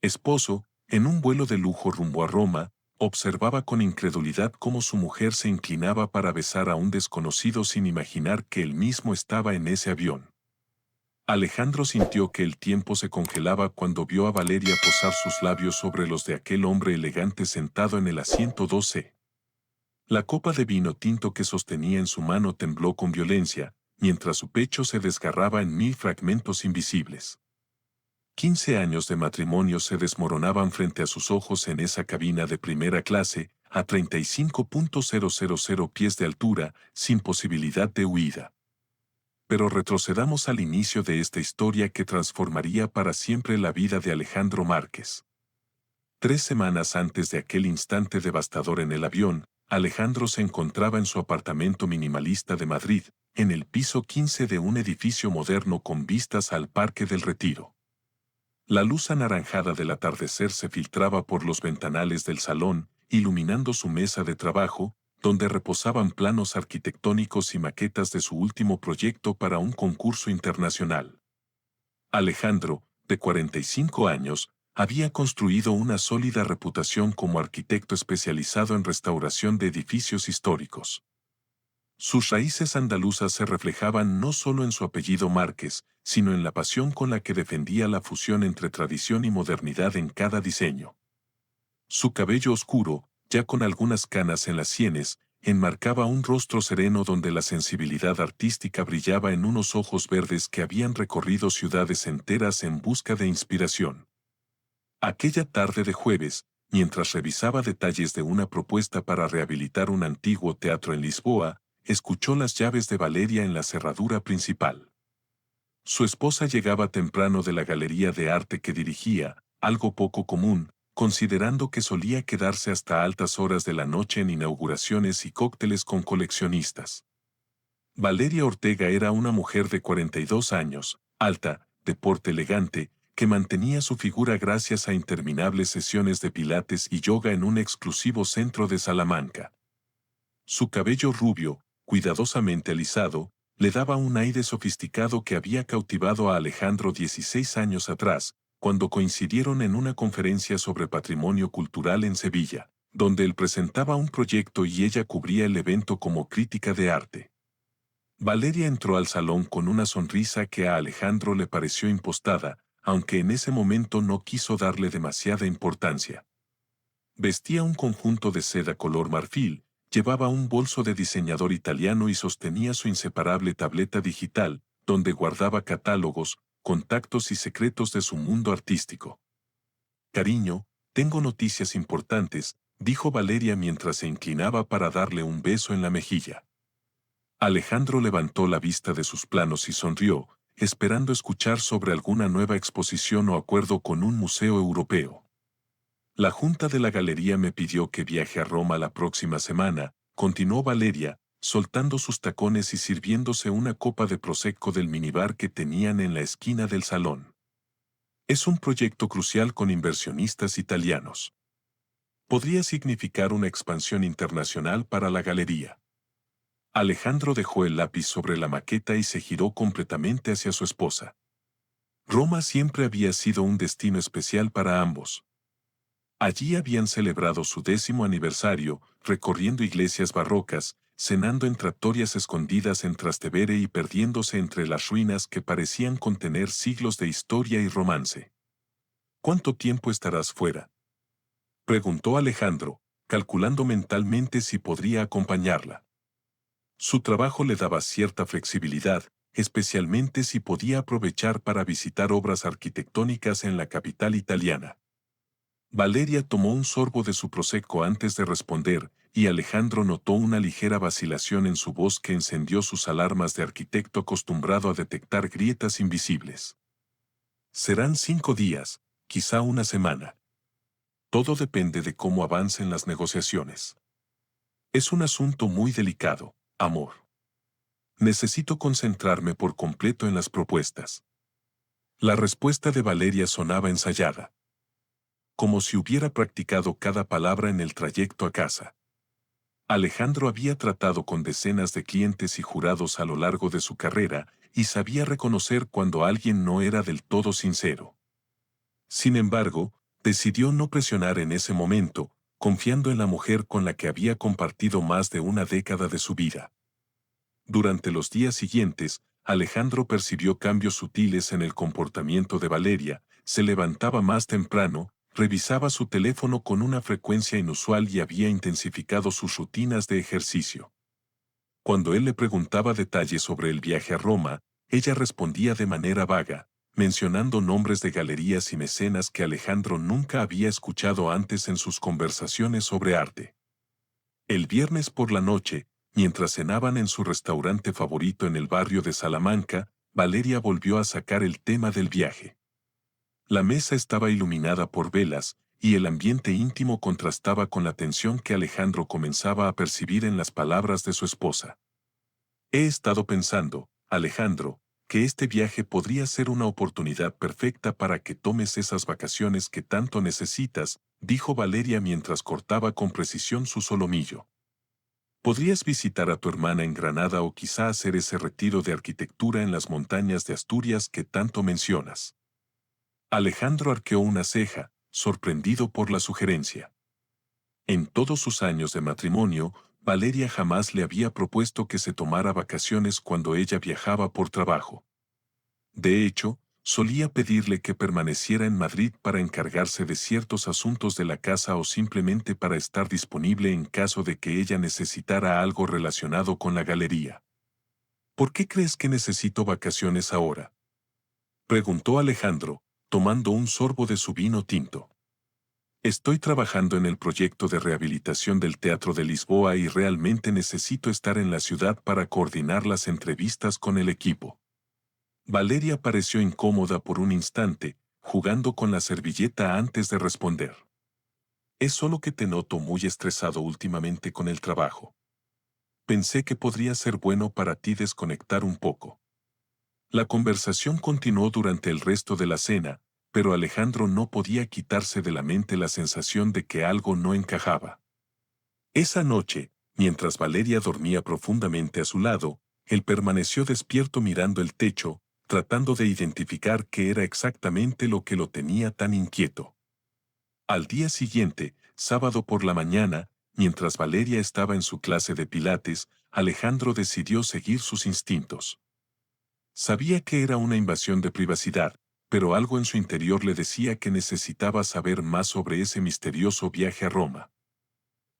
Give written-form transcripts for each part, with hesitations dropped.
esposo, en un vuelo de lujo rumbo a Roma, observaba con incredulidad cómo su mujer se inclinaba para besar a un desconocido sin imaginar que él mismo estaba en ese avión. Alejandro sintió que el tiempo se congelaba cuando vio a Valeria posar sus labios sobre los de aquel hombre elegante sentado en el asiento 2C. La copa de vino tinto que sostenía en su mano tembló con violencia, mientras su pecho se desgarraba en 1000 fragmentos invisibles. 15 años de matrimonio se desmoronaban frente a sus ojos en esa cabina de primera clase, a 35.000 pies de altura, sin posibilidad de huida. Pero retrocedamos al inicio de esta historia que transformaría para siempre la vida de Alejandro Márquez. 3 semanas antes de aquel instante devastador en el avión, Alejandro se encontraba en su apartamento minimalista de Madrid, en el piso 15 de un edificio moderno con vistas al Parque del Retiro. La luz anaranjada del atardecer se filtraba por los ventanales del salón, iluminando su mesa de trabajo, donde reposaban planos arquitectónicos y maquetas de su último proyecto para un concurso internacional. Alejandro, de 45 años, había construido una sólida reputación como arquitecto especializado en restauración de edificios históricos. Sus raíces andaluzas se reflejaban no solo en su apellido Márquez, sino en la pasión con la que defendía la fusión entre tradición y modernidad en cada diseño. Su cabello oscuro, ya con algunas canas en las sienes, enmarcaba un rostro sereno donde la sensibilidad artística brillaba en unos ojos verdes que habían recorrido ciudades enteras en busca de inspiración. Aquella tarde de jueves, mientras revisaba detalles de una propuesta para rehabilitar un antiguo teatro en Lisboa, escuchó las llaves de Valeria en la cerradura principal. Su esposa llegaba temprano de la galería de arte que dirigía, algo poco común, considerando que solía quedarse hasta altas horas de la noche en inauguraciones y cócteles con coleccionistas. Valeria Ortega era una mujer de 42 años, alta, de porte elegante, que mantenía su figura gracias a interminables sesiones de pilates y yoga en un exclusivo centro de Salamanca. Su cabello rubio, cuidadosamente alisado, le daba un aire sofisticado que había cautivado a Alejandro 16 años atrás, cuando coincidieron en una conferencia sobre patrimonio cultural en Sevilla, donde él presentaba un proyecto y ella cubría el evento como crítica de arte. Valeria entró al salón con una sonrisa que a Alejandro le pareció impostada, aunque en ese momento no quiso darle demasiada importancia. Vestía un conjunto de seda color marfil, llevaba un bolso de diseñador italiano y sostenía su inseparable tableta digital, donde guardaba catálogos, contactos y secretos de su mundo artístico. Cariño, tengo noticias importantes, dijo Valeria mientras se inclinaba para darle un beso en la mejilla. Alejandro levantó la vista de sus planos y sonrió, esperando escuchar sobre alguna nueva exposición o acuerdo con un museo europeo. La junta de la galería me pidió que viaje a Roma la próxima semana, continuó Valeria, soltando sus tacones y sirviéndose una copa de prosecco del minibar que tenían en la esquina del salón. Es un proyecto crucial con inversionistas italianos. Podría significar una expansión internacional para la galería. Alejandro dejó el lápiz sobre la maqueta y se giró completamente hacia su esposa. Roma siempre había sido un destino especial para ambos. Allí habían celebrado su 10º aniversario, recorriendo iglesias barrocas, cenando en trattorias escondidas en Trastevere y perdiéndose entre las ruinas que parecían contener siglos de historia y romance. ¿Cuánto tiempo estarás fuera?, preguntó Alejandro, calculando mentalmente si podría acompañarla. Su trabajo le daba cierta flexibilidad, especialmente si podía aprovechar para visitar obras arquitectónicas en la capital italiana. Valeria tomó un sorbo de su prosecco antes de responder, y Alejandro notó una ligera vacilación en su voz que encendió sus alarmas de arquitecto acostumbrado a detectar grietas invisibles. Serán 5 días, quizá una semana. Todo depende de cómo avancen las negociaciones. Es un asunto muy delicado, amor. Necesito concentrarme por completo en las propuestas. La respuesta de Valeria sonaba ensayada, como si hubiera practicado cada palabra en el trayecto a casa. Alejandro había tratado con decenas de clientes y jurados a lo largo de su carrera y sabía reconocer cuando alguien no era del todo sincero. Sin embargo, Decidió no presionar en ese momento, confiando en la mujer con la que había compartido más de una década de su vida. Durante los días siguientes, Alejandro percibió cambios sutiles en el comportamiento de Valeria, se levantaba más temprano, revisaba su teléfono con una frecuencia inusual y había intensificado sus rutinas de ejercicio. Cuando él le preguntaba detalles sobre el viaje a Roma, ella respondía de manera vaga, mencionando nombres de galerías y mecenas que Alejandro nunca había escuchado antes en sus conversaciones sobre arte. El viernes por la noche, mientras cenaban en su restaurante favorito en el barrio de Salamanca, Valeria volvió a sacar el tema del viaje. La mesa estaba iluminada por velas, y el ambiente íntimo contrastaba con la tensión que Alejandro comenzaba a percibir en las palabras de su esposa. He estado pensando, Alejandro, que este viaje podría ser una oportunidad perfecta para que tomes esas vacaciones que tanto necesitas, dijo Valeria mientras cortaba con precisión su solomillo. Podrías visitar a tu hermana en Granada o quizá hacer ese retiro de arquitectura en las montañas de Asturias que tanto mencionas. Alejandro arqueó una ceja, sorprendido por la sugerencia. En todos sus años de matrimonio, Valeria jamás le había propuesto que se tomara vacaciones cuando ella viajaba por trabajo. De hecho, solía pedirle que permaneciera en Madrid para encargarse de ciertos asuntos de la casa o simplemente para estar disponible en caso de que ella necesitara algo relacionado con la galería. ¿Por qué crees que necesito vacaciones ahora?, preguntó Alejandro, tomando un sorbo de su vino tinto. Estoy trabajando en el proyecto de rehabilitación del Teatro de Lisboa y realmente necesito estar en la ciudad para coordinar las entrevistas con el equipo. Valeria pareció incómoda por un instante, jugando con la servilleta antes de responder. Es solo que te noto muy estresado últimamente con el trabajo. Pensé que podría ser bueno para ti desconectar un poco. La conversación continuó durante el resto de la cena, pero Alejandro no podía quitarse de la mente la sensación de que algo no encajaba. Esa noche, mientras Valeria dormía profundamente a su lado, él permaneció despierto mirando el techo, tratando de identificar qué era exactamente lo que lo tenía tan inquieto. Al día siguiente, sábado por la mañana, mientras Valeria estaba en su clase de pilates, Alejandro decidió seguir sus instintos. Sabía que era una invasión de privacidad, pero algo en su interior le decía que necesitaba saber más sobre ese misterioso viaje a Roma.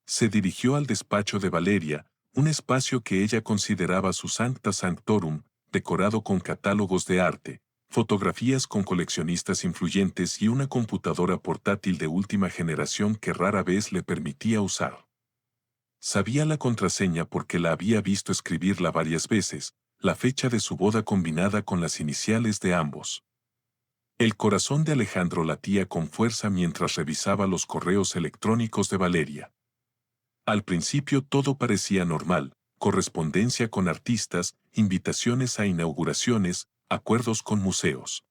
Se dirigió al despacho de Valeria, un espacio que ella consideraba su sancta sanctorum, decorado con catálogos de arte, fotografías con coleccionistas influyentes y una computadora portátil de última generación que rara vez le permitía usar. Sabía la contraseña porque la había visto escribirla varias veces, la fecha de su boda combinada con las iniciales de ambos. El corazón de Alejandro latía con fuerza mientras revisaba los correos electrónicos de Valeria. Al principio todo parecía normal, correspondencia con artistas, invitaciones a inauguraciones, acuerdos con museos.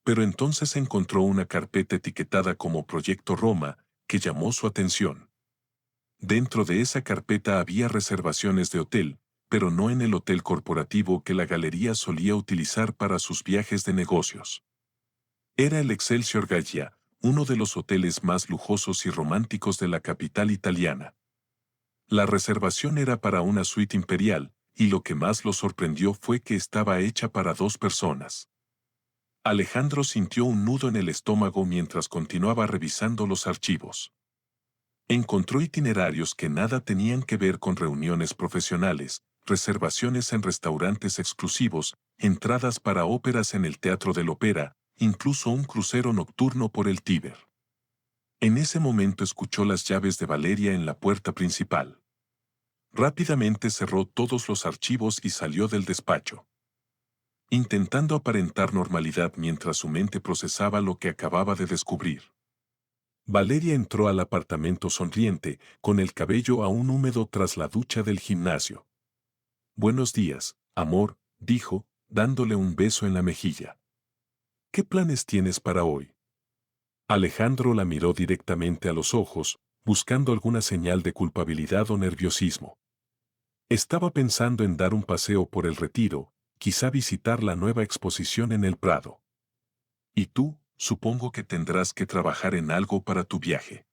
Pero entonces encontró una carpeta etiquetada como Proyecto Roma, que llamó su atención. Dentro de esa carpeta había reservaciones de hotel, pero no en el hotel corporativo que la galería solía utilizar para sus viajes de negocios. Era el Excelsior Gallia, uno de los hoteles más lujosos y románticos de la capital italiana. La reservación era para una suite imperial, y lo que más lo sorprendió fue que estaba hecha para 2 personas. Alejandro sintió un nudo en el estómago mientras continuaba revisando los archivos. Encontró itinerarios que nada tenían que ver con reuniones profesionales, reservaciones en restaurantes exclusivos, entradas para óperas en el Teatro del Ópera, incluso un crucero nocturno por el Tíber. En ese momento escuchó las llaves de Valeria en la puerta principal. Rápidamente cerró todos los archivos y salió del despacho, intentando aparentar normalidad mientras su mente procesaba lo que acababa de descubrir. Valeria entró al apartamento sonriente, con el cabello aún húmedo tras la ducha del gimnasio. «Buenos días, amor», dijo, dándole un beso en la mejilla. «¿Qué planes tienes para hoy?». Alejandro la miró directamente a los ojos, buscando alguna señal de culpabilidad o nerviosismo. Estaba pensando en dar un paseo por el Retiro, quizá visitar la nueva exposición en el Prado. «¿Y tú?», Supongo que tendrás que trabajar en algo para tu viaje.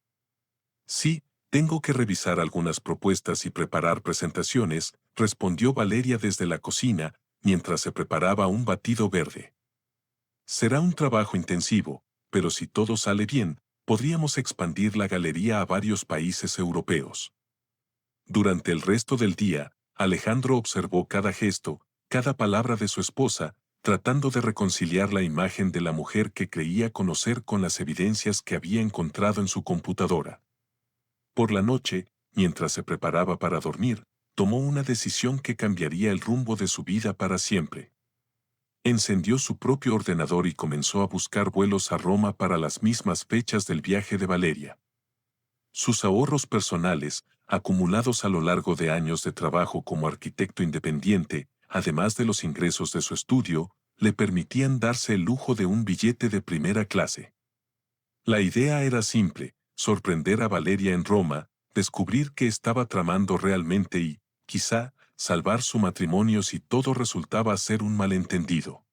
Sí, tengo que revisar algunas propuestas y preparar presentaciones, respondió Valeria desde la cocina, mientras se preparaba un batido verde. Será un trabajo intensivo, pero si todo sale bien, podríamos expandir la galería a varios países europeos. Durante el resto del día, Alejandro observó cada gesto, cada palabra de su esposa, tratando de reconciliar la imagen de la mujer que creía conocer con las evidencias que había encontrado en su computadora. Por la noche, mientras se preparaba para dormir, tomó una decisión que cambiaría el rumbo de su vida para siempre. Encendió su propio ordenador y comenzó a buscar vuelos a Roma para las mismas fechas del viaje de Valeria. Sus ahorros personales, acumulados a lo largo de años de trabajo como arquitecto independiente, además de los ingresos de su estudio, le permitían darse el lujo de un billete de primera clase. La idea era simple: sorprender a Valeria en Roma, descubrir qué estaba tramando realmente y, quizá, salvar su matrimonio si todo resultaba ser un malentendido.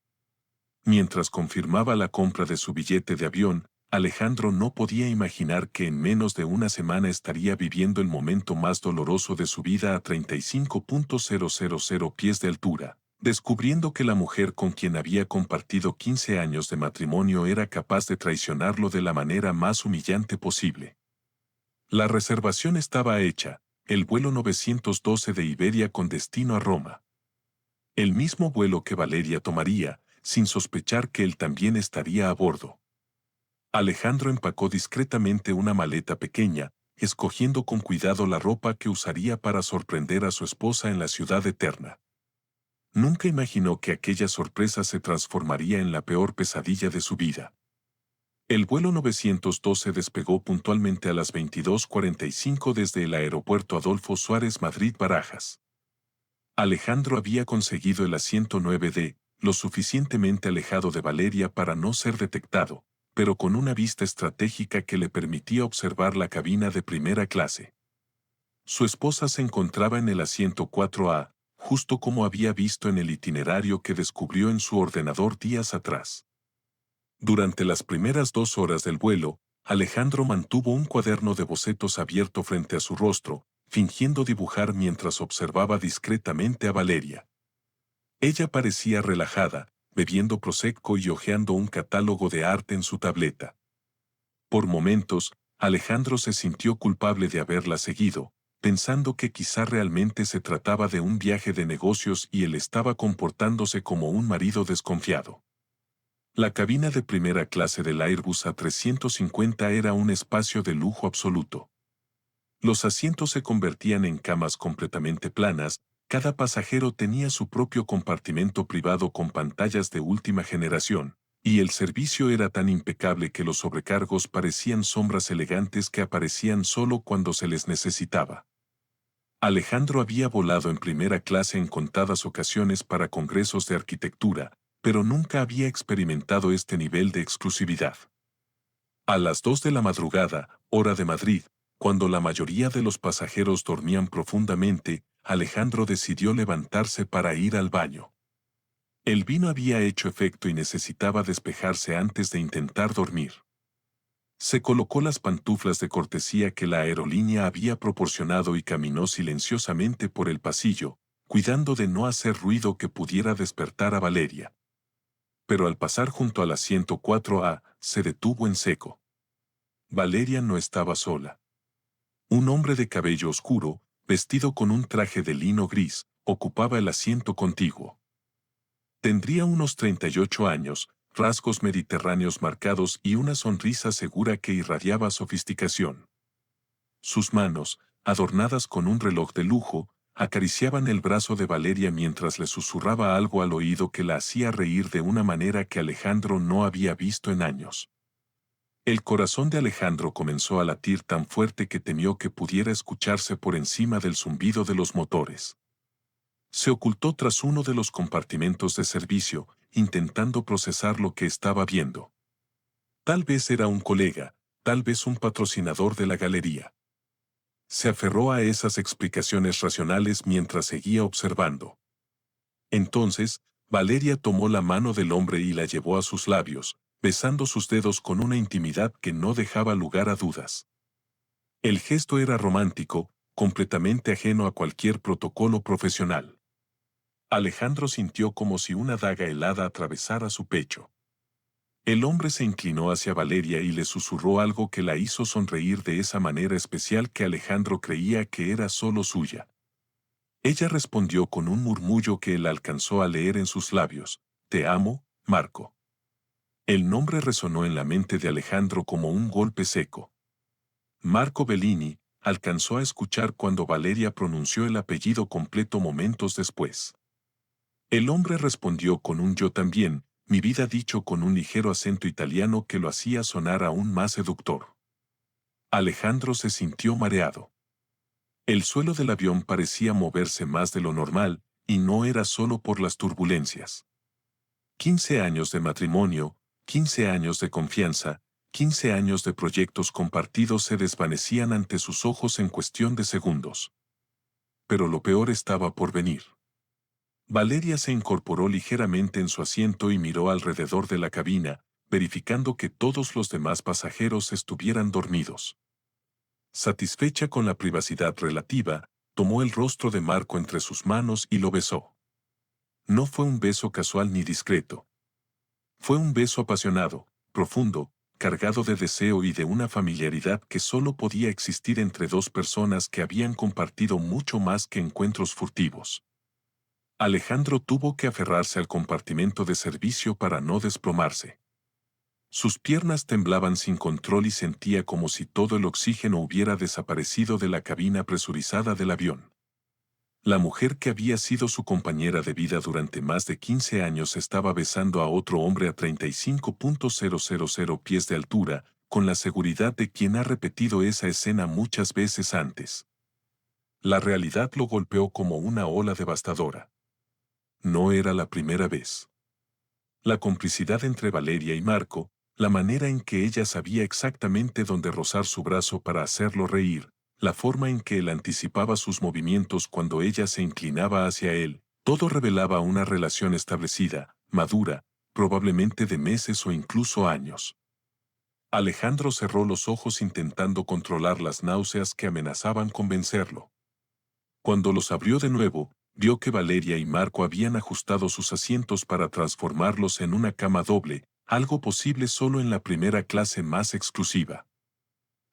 Mientras confirmaba la compra de su billete de avión, Alejandro no podía imaginar que en menos de una semana estaría viviendo el momento más doloroso de su vida a 35.000 pies de altura, descubriendo que la mujer con quien había compartido 15 años de matrimonio era capaz de traicionarlo de la manera más humillante posible. La reservación estaba hecha: el vuelo 912 de Iberia con destino a Roma. El mismo vuelo que Valeria tomaría, sin sospechar que él también estaría a bordo. Alejandro empacó discretamente una maleta pequeña, escogiendo con cuidado la ropa que usaría para sorprender a su esposa en la ciudad eterna. Nunca imaginó que aquella sorpresa se transformaría en la peor pesadilla de su vida. El vuelo 912 despegó puntualmente a las 22:45 desde el aeropuerto Adolfo Suárez Madrid-Barajas. Alejandro había conseguido el asiento 9D, lo suficientemente alejado de Valeria para no ser detectado, pero con una vista estratégica que le permitía observar la cabina de primera clase. Su esposa se encontraba en el asiento 4A, justo como había visto en el itinerario que descubrió en su ordenador días atrás. Durante las primeras 2 horas del vuelo, Alejandro mantuvo un cuaderno de bocetos abierto frente a su rostro, fingiendo dibujar mientras observaba discretamente a Valeria. Ella parecía relajada, bebiendo prosecco y hojeando un catálogo de arte en su tableta. Por momentos, Alejandro se sintió culpable de haberla seguido, pensando que quizá realmente se trataba de un viaje de negocios y él estaba comportándose como un marido desconfiado. La cabina de primera clase del Airbus A350 era un espacio de lujo absoluto. Los asientos se convertían en camas completamente planas, cada pasajero tenía su propio compartimento privado con pantallas de última generación, y el servicio era tan impecable que los sobrecargos parecían sombras elegantes que aparecían solo cuando se les necesitaba. Alejandro había volado en primera clase en contadas ocasiones para congresos de arquitectura, pero nunca había experimentado este nivel de exclusividad. A las 2 de la madrugada, hora de Madrid, cuando la mayoría de los pasajeros dormían profundamente, Alejandro decidió levantarse para ir al baño. El vino había hecho efecto y necesitaba despejarse antes de intentar dormir. Se colocó las pantuflas de cortesía que la aerolínea había proporcionado y caminó silenciosamente por el pasillo, cuidando de no hacer ruido que pudiera despertar a Valeria. Pero al pasar junto al asiento 4A, se detuvo en seco. Valeria no estaba sola. Un hombre de cabello oscuro, vestido con un traje de lino gris, ocupaba el asiento contiguo. Tendría unos 38 años, rasgos mediterráneos marcados y una sonrisa segura que irradiaba sofisticación. Sus manos, adornadas con un reloj de lujo, acariciaban el brazo de Valeria mientras le susurraba algo al oído que la hacía reír de una manera que Alejandro no había visto en años. El corazón de Alejandro comenzó a latir tan fuerte que temió que pudiera escucharse por encima del zumbido de los motores. Se ocultó tras uno de los compartimentos de servicio, intentando procesar lo que estaba viendo. Tal vez era un colega, tal vez un patrocinador de la galería. Se aferró a esas explicaciones racionales mientras seguía observando. Entonces, Valeria tomó la mano del hombre y la llevó a sus labios, besando sus dedos con una intimidad que no dejaba lugar a dudas. El gesto era romántico, completamente ajeno a cualquier protocolo profesional. Alejandro sintió como si una daga helada atravesara su pecho. El hombre se inclinó hacia Valeria y le susurró algo que la hizo sonreír de esa manera especial que Alejandro creía que era solo suya. Ella respondió con un murmullo que él alcanzó a leer en sus labios: «Te amo, Marco». El nombre resonó en la mente de Alejandro como un golpe seco. Marco Bellini alcanzó a escuchar cuando Valeria pronunció el apellido completo momentos después. El hombre respondió con un «yo también», mi vida, dicho con un ligero acento italiano que lo hacía sonar aún más seductor. Alejandro se sintió mareado. El suelo del avión parecía moverse más de lo normal, y no era solo por las turbulencias. 15 años de matrimonio, 15 años de confianza, 15 años de proyectos compartidos se desvanecían ante sus ojos en cuestión de segundos. Pero lo peor estaba por venir. Valeria se incorporó ligeramente en su asiento y miró alrededor de la cabina, verificando que todos los demás pasajeros estuvieran dormidos. Satisfecha con la privacidad relativa, tomó el rostro de Marco entre sus manos y lo besó. No fue un beso casual ni discreto. Fue un beso apasionado, profundo, cargado de deseo y de una familiaridad que solo podía existir entre dos personas que habían compartido mucho más que encuentros furtivos. Alejandro tuvo que aferrarse al compartimento de servicio para no desplomarse. Sus piernas temblaban sin control y sentía como si todo el oxígeno hubiera desaparecido de la cabina presurizada del avión. La mujer que había sido su compañera de vida durante más de 15 años estaba besando a otro hombre a 35.000 pies de altura, con la seguridad de quien ha repetido esa escena muchas veces antes. La realidad lo golpeó como una ola devastadora. No era la primera vez. La complicidad entre Valeria y Marco, la manera en que ella sabía exactamente dónde rozar su brazo para hacerlo reír, la forma en que él anticipaba sus movimientos cuando ella se inclinaba hacia él, todo revelaba una relación establecida, madura, probablemente de meses o incluso años. Alejandro cerró los ojos intentando controlar las náuseas que amenazaban con vencerlo. Cuando los abrió de nuevo, vio que Valeria y Marco habían ajustado sus asientos para transformarlos en una cama doble, algo posible solo en la primera clase más exclusiva.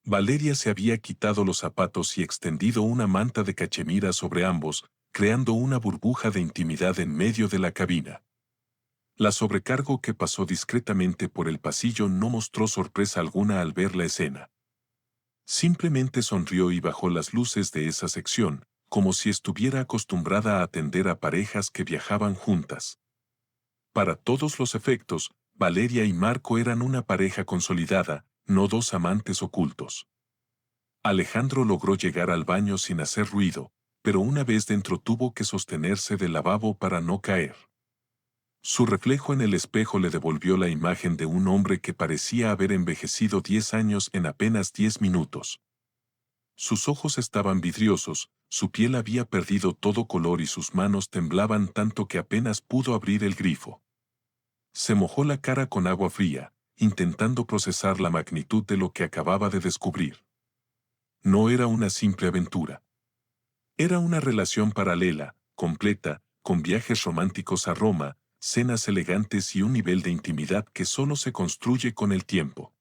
Valeria se había quitado los zapatos y extendido una manta de cachemira sobre ambos, creando una burbuja de intimidad en medio de la cabina. La sobrecargo que pasó discretamente por el pasillo no mostró sorpresa alguna al ver la escena. Simplemente sonrió y bajó las luces de esa sección, como si estuviera acostumbrada a atender a parejas que viajaban juntas. Para todos los efectos, Valeria y Marco eran una pareja consolidada, no dos amantes ocultos. Alejandro logró llegar al baño sin hacer ruido, pero una vez dentro tuvo que sostenerse del lavabo para no caer. Su reflejo en el espejo le devolvió la imagen de un hombre que parecía haber envejecido 10 años en apenas 10 minutos. Sus ojos estaban vidriosos, su piel había perdido todo color y sus manos temblaban tanto que apenas pudo abrir el grifo. Se mojó la cara con agua fría, intentando procesar la magnitud de lo que acababa de descubrir. No era una simple aventura. Era una relación paralela, completa, con viajes románticos a Roma, cenas elegantes y un nivel de intimidad que solo se construye con el tiempo.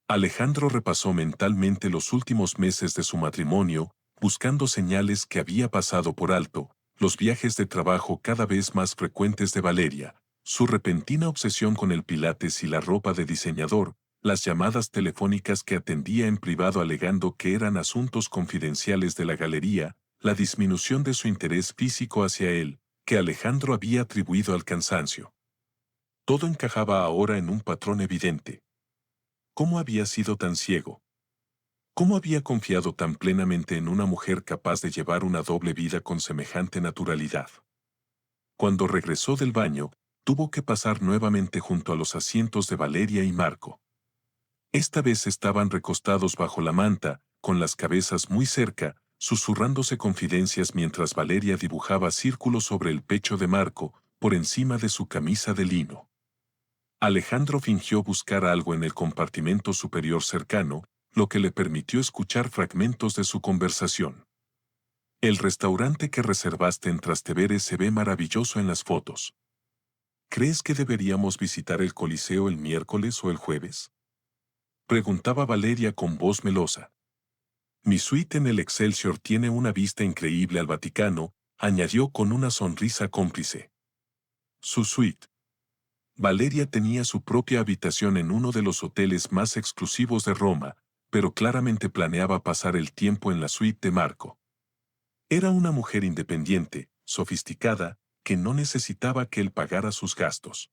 Alejandro repasó mentalmente los últimos meses de su matrimonio, buscando señales que había pasado por alto, los viajes de trabajo cada vez más frecuentes de Valeria, su repentina obsesión con el pilates y la ropa de diseñador, las llamadas telefónicas que atendía en privado alegando que eran asuntos confidenciales de la galería, la disminución de su interés físico hacia él, que Alejandro había atribuido al cansancio. Todo encajaba ahora en un patrón evidente. ¿Cómo había sido tan ciego? ¿Cómo había confiado tan plenamente en una mujer capaz de llevar una doble vida con semejante naturalidad? Cuando regresó del baño, tuvo que pasar nuevamente junto a los asientos de Valeria y Marco. Esta vez estaban recostados bajo la manta, con las cabezas muy cerca, susurrándose confidencias mientras Valeria dibujaba círculos sobre el pecho de Marco, por encima de su camisa de lino. Alejandro fingió buscar algo en el compartimento superior cercano, lo que le permitió escuchar fragmentos de su conversación. El restaurante que reservaste en Trastevere se ve maravilloso en las fotos. ¿Crees que deberíamos visitar el Coliseo el miércoles o el jueves? Preguntaba Valeria con voz melosa. Mi suite en el Excelsior tiene una vista increíble al Vaticano, añadió con una sonrisa cómplice. Su suite. Valeria tenía su propia habitación en uno de los hoteles más exclusivos de Roma, pero claramente planeaba pasar el tiempo en la suite de Marco. Era una mujer independiente, sofisticada, que no necesitaba que él pagara sus gastos.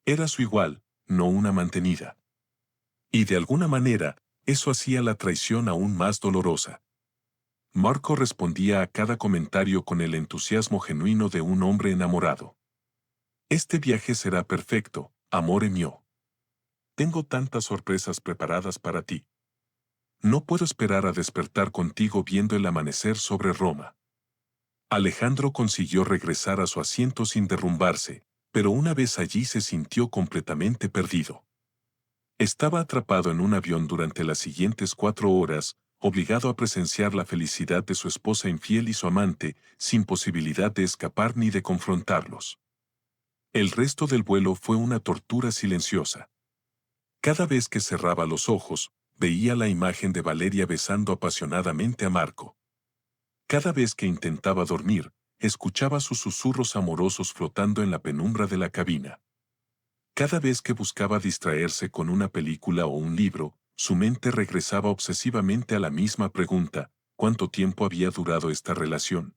Era su igual, no una mantenida. Y de alguna manera, eso hacía la traición aún más dolorosa. Marco respondía a cada comentario con el entusiasmo genuino de un hombre enamorado. Este viaje será perfecto, amore mio. Tengo tantas sorpresas preparadas para ti. No puedo esperar a despertar contigo viendo el amanecer sobre Roma. Alejandro consiguió regresar a su asiento sin derrumbarse, pero una vez allí se sintió completamente perdido. Estaba atrapado en un avión durante las siguientes 4 horas, obligado a presenciar la felicidad de su esposa infiel y su amante, sin posibilidad de escapar ni de confrontarlos. El resto del vuelo fue una tortura silenciosa. Cada vez que cerraba los ojos, veía la imagen de Valeria besando apasionadamente a Marco. Cada vez que intentaba dormir, escuchaba sus susurros amorosos flotando en la penumbra de la cabina. Cada vez que buscaba distraerse con una película o un libro, su mente regresaba obsesivamente a la misma pregunta: ¿cuánto tiempo había durado esta relación?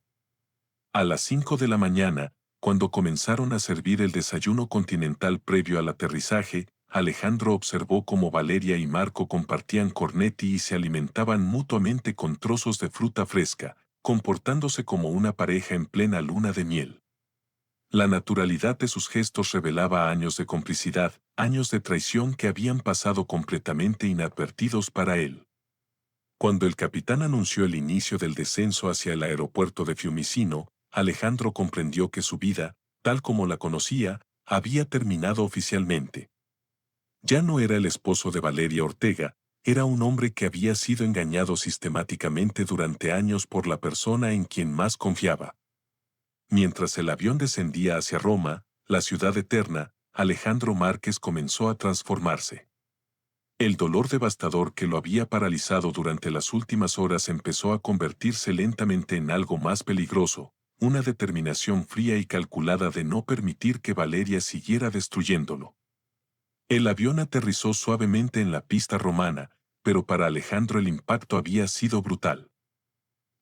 A las 5 de la mañana, cuando comenzaron a servir el desayuno continental previo al aterrizaje, Alejandro observó cómo Valeria y Marco compartían cornetti y se alimentaban mutuamente con trozos de fruta fresca, comportándose como una pareja en plena luna de miel. La naturalidad de sus gestos revelaba años de complicidad, años de traición que habían pasado completamente inadvertidos para él. Cuando el capitán anunció el inicio del descenso hacia el aeropuerto de Fiumicino, Alejandro comprendió que su vida, tal como la conocía, había terminado oficialmente. Ya no era el esposo de Valeria Ortega, era un hombre que había sido engañado sistemáticamente durante años por la persona en quien más confiaba. Mientras el avión descendía hacia Roma, la ciudad eterna, Alejandro Márquez comenzó a transformarse. El dolor devastador que lo había paralizado durante las últimas horas empezó a convertirse lentamente en algo más peligroso, una determinación fría y calculada de no permitir que Valeria siguiera destruyéndolo. El avión aterrizó suavemente en la pista romana, pero para Alejandro el impacto había sido brutal.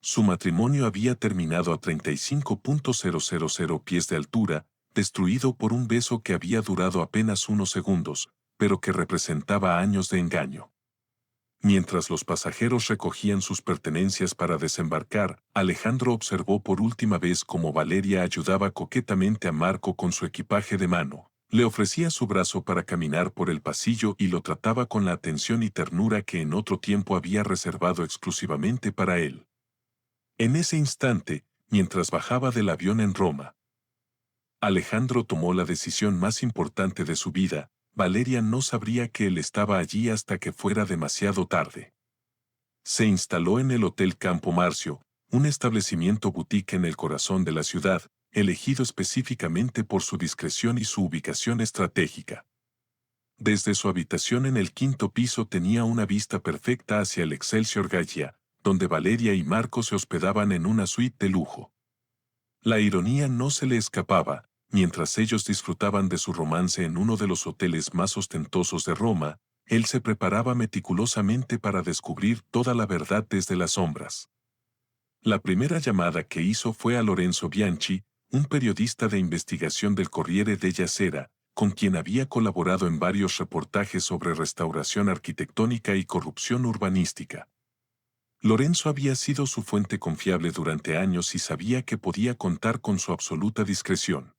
Su matrimonio había terminado a 35.000 pies de altura, destruido por un beso que había durado apenas unos segundos, pero que representaba años de engaño. Mientras los pasajeros recogían sus pertenencias para desembarcar, Alejandro observó por última vez cómo Valeria ayudaba coquetamente a Marco con su equipaje de mano. Le ofrecía su brazo para caminar por el pasillo y lo trataba con la atención y ternura que en otro tiempo había reservado exclusivamente para él. En ese instante, mientras bajaba del avión en Roma, Alejandro tomó la decisión más importante de su vida. Valeria no sabría que él estaba allí hasta que fuera demasiado tarde. Se instaló en el Hotel Campo Marcio, un establecimiento boutique en el corazón de la ciudad, elegido específicamente por su discreción y su ubicación estratégica. Desde su habitación en el 5º piso tenía una vista perfecta hacia el Excelsior Gallia, donde Valeria y Marco se hospedaban en una suite de lujo. La ironía no se le escapaba. Mientras ellos disfrutaban de su romance en uno de los hoteles más ostentosos de Roma, él se preparaba meticulosamente para descubrir toda la verdad desde las sombras. La primera llamada que hizo fue a Lorenzo Bianchi, un periodista de investigación del Corriere della Sera, con quien había colaborado en varios reportajes sobre restauración arquitectónica y corrupción urbanística. Lorenzo había sido su fuente confiable durante años y sabía que podía contar con su absoluta discreción.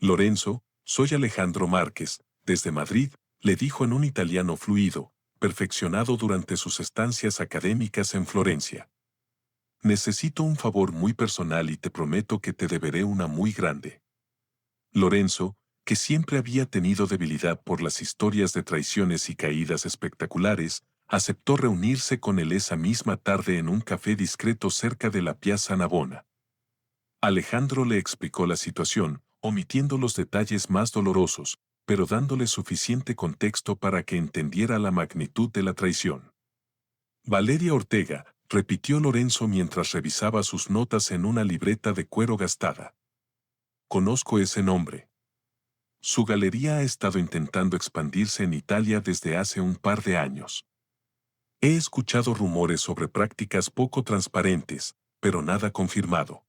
Lorenzo, soy Alejandro Márquez, desde Madrid, le dijo en un italiano fluido, perfeccionado durante sus estancias académicas en Florencia. Necesito un favor muy personal y te prometo que te deberé una muy grande. Lorenzo, que siempre había tenido debilidad por las historias de traiciones y caídas espectaculares, aceptó reunirse con él esa misma tarde en un café discreto cerca de la Piazza Navona. Alejandro le explicó la situación, omitiendo los detalles más dolorosos, pero dándole suficiente contexto para que entendiera la magnitud de la traición. Valeria Ortega, repitió Lorenzo mientras revisaba sus notas en una libreta de cuero gastada. Conozco ese nombre. Su galería ha estado intentando expandirse en Italia desde hace un par de años. He escuchado rumores sobre prácticas poco transparentes, pero nada confirmado.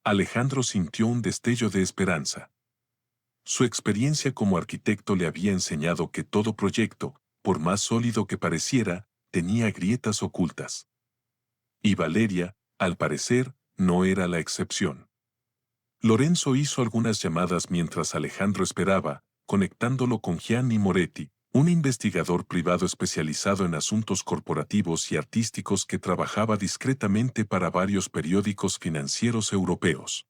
Alejandro sintió un destello de esperanza. Su experiencia como arquitecto le había enseñado que todo proyecto, por más sólido que pareciera, tenía grietas ocultas. Y Valeria, al parecer, no era la excepción. Lorenzo hizo algunas llamadas mientras Alejandro esperaba, conectándolo con Gianni Moretti, un investigador privado especializado en asuntos corporativos y artísticos que trabajaba discretamente para varios periódicos financieros europeos.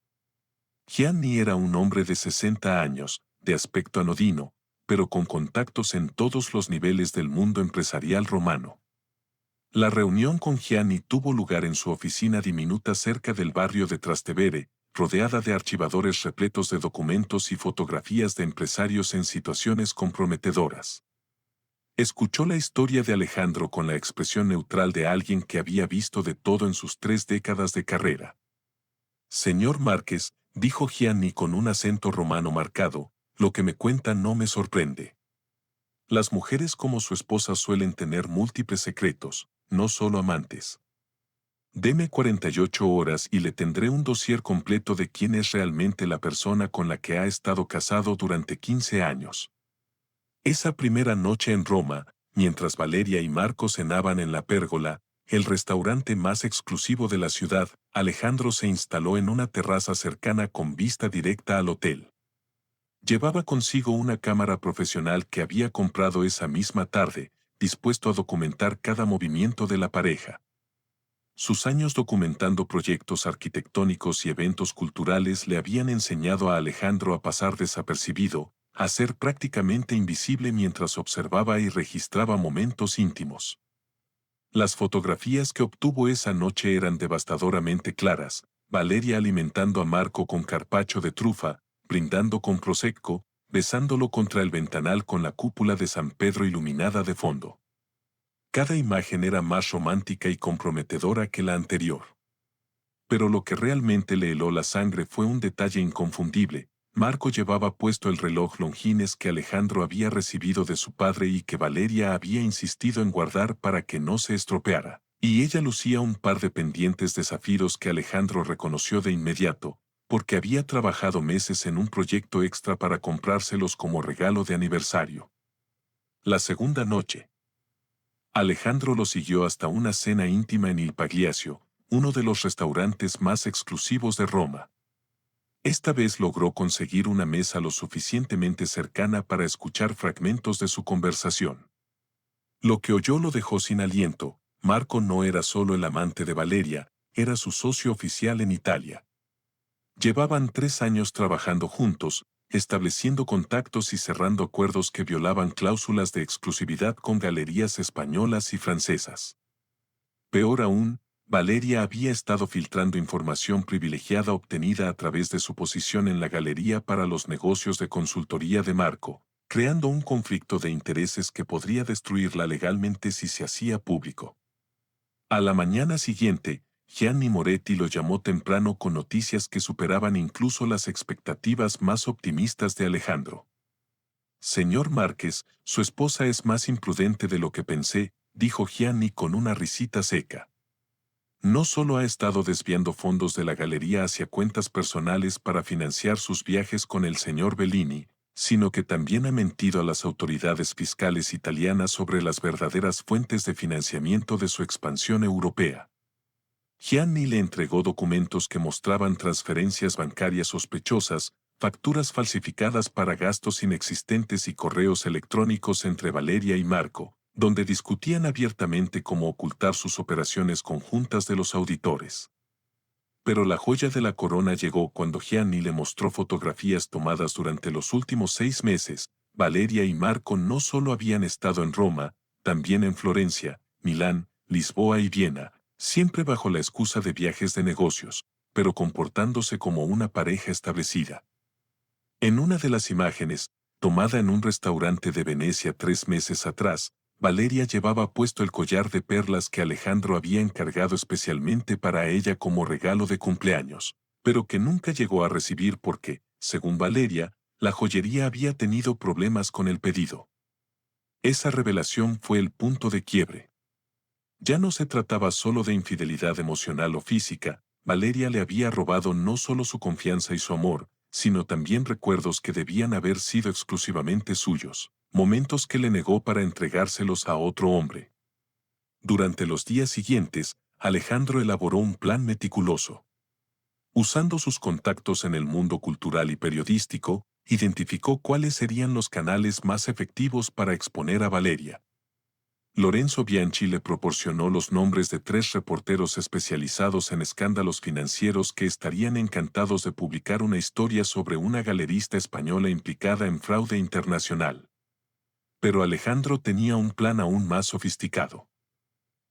Gianni era un hombre de 60 años, de aspecto anodino, pero con contactos en todos los niveles del mundo empresarial romano. La reunión con Gianni tuvo lugar en su oficina diminuta cerca del barrio de Trastevere, rodeada de archivadores repletos de documentos y fotografías de empresarios en situaciones comprometedoras. Escuchó la historia de Alejandro con la expresión neutral de alguien que había visto de todo en sus 3 décadas de carrera. Señor Márquez, dijo Gianni con un acento romano marcado, lo que me cuenta no me sorprende. Las mujeres como su esposa suelen tener múltiples secretos, no solo amantes. Deme 48 horas y le tendré un dossier completo de quién es realmente la persona con la que ha estado casado durante 15 años. Esa primera noche en Roma, mientras Valeria y Marco cenaban en la Pérgola, el restaurante más exclusivo de la ciudad, Alejandro se instaló en una terraza cercana con vista directa al hotel. Llevaba consigo una cámara profesional que había comprado esa misma tarde, dispuesto a documentar cada movimiento de la pareja. Sus años documentando proyectos arquitectónicos y eventos culturales le habían enseñado a Alejandro a pasar desapercibido, a ser prácticamente invisible mientras observaba y registraba momentos íntimos. Las fotografías que obtuvo esa noche eran devastadoramente claras, Valeria alimentando a Marco con carpaccio de trufa, brindando con prosecco, besándolo contra el ventanal con la cúpula de San Pedro iluminada de fondo. Cada imagen era más romántica y comprometedora que la anterior. Pero lo que realmente le heló la sangre fue un detalle inconfundible. Marco llevaba puesto el reloj Longines que Alejandro había recibido de su padre y que Valeria había insistido en guardar para que no se estropeara. Y ella lucía un par de pendientes de zafiros que Alejandro reconoció de inmediato, porque había trabajado meses en un proyecto extra para comprárselos como regalo de aniversario. La segunda noche. Alejandro lo siguió hasta una cena íntima en Il Pagliaccio, uno de los restaurantes más exclusivos de Roma. Esta vez logró conseguir una mesa lo suficientemente cercana para escuchar fragmentos de su conversación. Lo que oyó lo dejó sin aliento. Marco no era solo el amante de Valeria, era su socio oficial en Italia. Llevaban 3 años trabajando juntos, estableciendo contactos y cerrando acuerdos que violaban cláusulas de exclusividad con galerías españolas y francesas. Peor aún, Valeria había estado filtrando información privilegiada obtenida a través de su posición en la galería para los negocios de consultoría de Marco, creando un conflicto de intereses que podría destruirla legalmente si se hacía público. A la mañana siguiente, Gianni Moretti lo llamó temprano con noticias que superaban incluso las expectativas más optimistas de Alejandro. Señor Márquez, su esposa es más imprudente de lo que pensé, dijo Gianni con una risita seca. No solo ha estado desviando fondos de la galería hacia cuentas personales para financiar sus viajes con el señor Bellini, sino que también ha mentido a las autoridades fiscales italianas sobre las verdaderas fuentes de financiamiento de su expansión europea. Gianni le entregó documentos que mostraban transferencias bancarias sospechosas, facturas falsificadas para gastos inexistentes y correos electrónicos entre Valeria y Marco, donde discutían abiertamente cómo ocultar sus operaciones conjuntas de los auditores. Pero la joya de la corona llegó cuando Gianni le mostró fotografías tomadas durante los últimos 6 meses. Valeria y Marco no solo habían estado en Roma, también en Florencia, Milán, Lisboa y Viena, siempre bajo la excusa de viajes de negocios, pero comportándose como una pareja establecida. En una de las imágenes, tomada en un restaurante de Venecia 3 meses atrás, Valeria llevaba puesto el collar de perlas que Alejandro había encargado especialmente para ella como regalo de cumpleaños, pero que nunca llegó a recibir porque, según Valeria, la joyería había tenido problemas con el pedido. Esa revelación fue el punto de quiebre. Ya no se trataba solo de infidelidad emocional o física, Valeria le había robado no solo su confianza y su amor, sino también recuerdos que debían haber sido exclusivamente suyos, momentos que le negó para entregárselos a otro hombre. Durante los días siguientes, Alejandro elaboró un plan meticuloso. Usando sus contactos en el mundo cultural y periodístico, identificó cuáles serían los canales más efectivos para exponer a Valeria. Lorenzo Bianchi le proporcionó los nombres de 3 reporteros especializados en escándalos financieros que estarían encantados de publicar una historia sobre una galerista española implicada en fraude internacional. Pero Alejandro tenía un plan aún más sofisticado.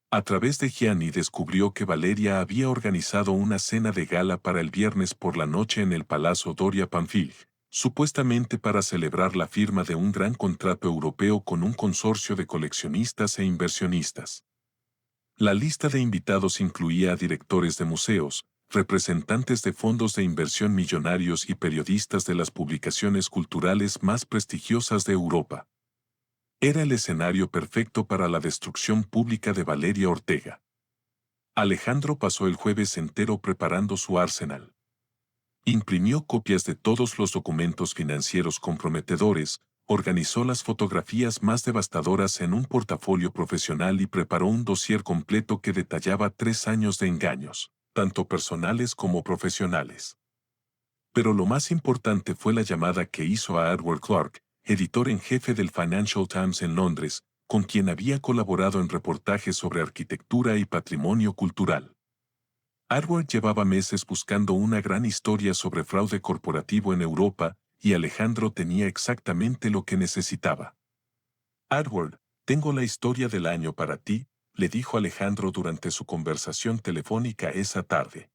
A través de Gianni descubrió que Valeria había organizado una cena de gala para el viernes por la noche en el Palazzo Doria Pamphilj, supuestamente para celebrar la firma de un gran contrato europeo con un consorcio de coleccionistas e inversionistas. La lista de invitados incluía a directores de museos, representantes de fondos de inversión millonarios y periodistas de las publicaciones culturales más prestigiosas de Europa. Era el escenario perfecto para la destrucción pública de Valeria Ortega. Alejandro pasó el jueves entero preparando su arsenal. Imprimió copias de todos los documentos financieros comprometedores, organizó las fotografías más devastadoras en un portafolio profesional y preparó un dossier completo que detallaba 3 años de engaños, tanto personales como profesionales. Pero lo más importante fue la llamada que hizo a Edward Clark, editor en jefe del Financial Times en Londres, con quien había colaborado en reportajes sobre arquitectura y patrimonio cultural. Edward llevaba meses buscando una gran historia sobre fraude corporativo en Europa, y Alejandro tenía exactamente lo que necesitaba. Edward, tengo la historia del año para ti, le dijo Alejandro durante su conversación telefónica esa tarde.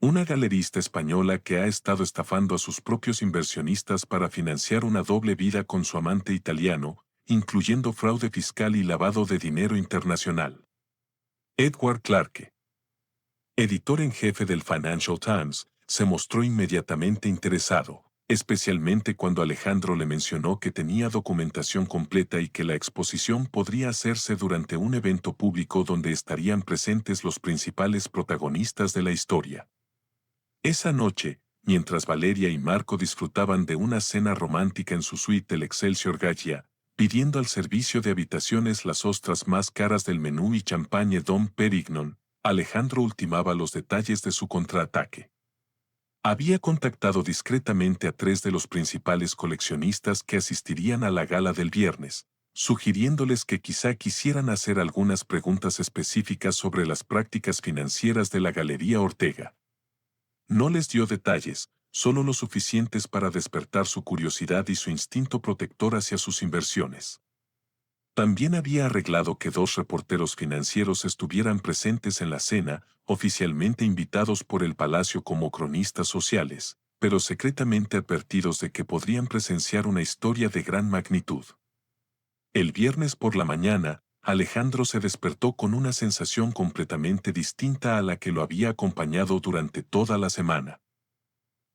Una galerista española que ha estado estafando a sus propios inversionistas para financiar una doble vida con su amante italiano, incluyendo fraude fiscal y lavado de dinero internacional. Edward Clarke, editor en jefe del Financial Times, se mostró inmediatamente interesado, especialmente cuando Alejandro le mencionó que tenía documentación completa y que la exposición podría hacerse durante un evento público donde estarían presentes los principales protagonistas de la historia. Esa noche, mientras Valeria y Marco disfrutaban de una cena romántica en su suite del Excelsior Gallia, pidiendo al servicio de habitaciones las ostras más caras del menú y champagne Dom Perignon, Alejandro ultimaba los detalles de su contraataque. Había contactado discretamente a 3 de los principales coleccionistas que asistirían a la gala del viernes, sugiriéndoles que quizá quisieran hacer algunas preguntas específicas sobre las prácticas financieras de la Galería Ortega. No les dio detalles, solo lo suficientes para despertar su curiosidad y su instinto protector hacia sus inversiones. También había arreglado que 2 reporteros financieros estuvieran presentes en la cena, oficialmente invitados por el palacio como cronistas sociales, pero secretamente advertidos de que podrían presenciar una historia de gran magnitud. El viernes por la mañana, Alejandro se despertó con una sensación completamente distinta a la que lo había acompañado durante toda la semana.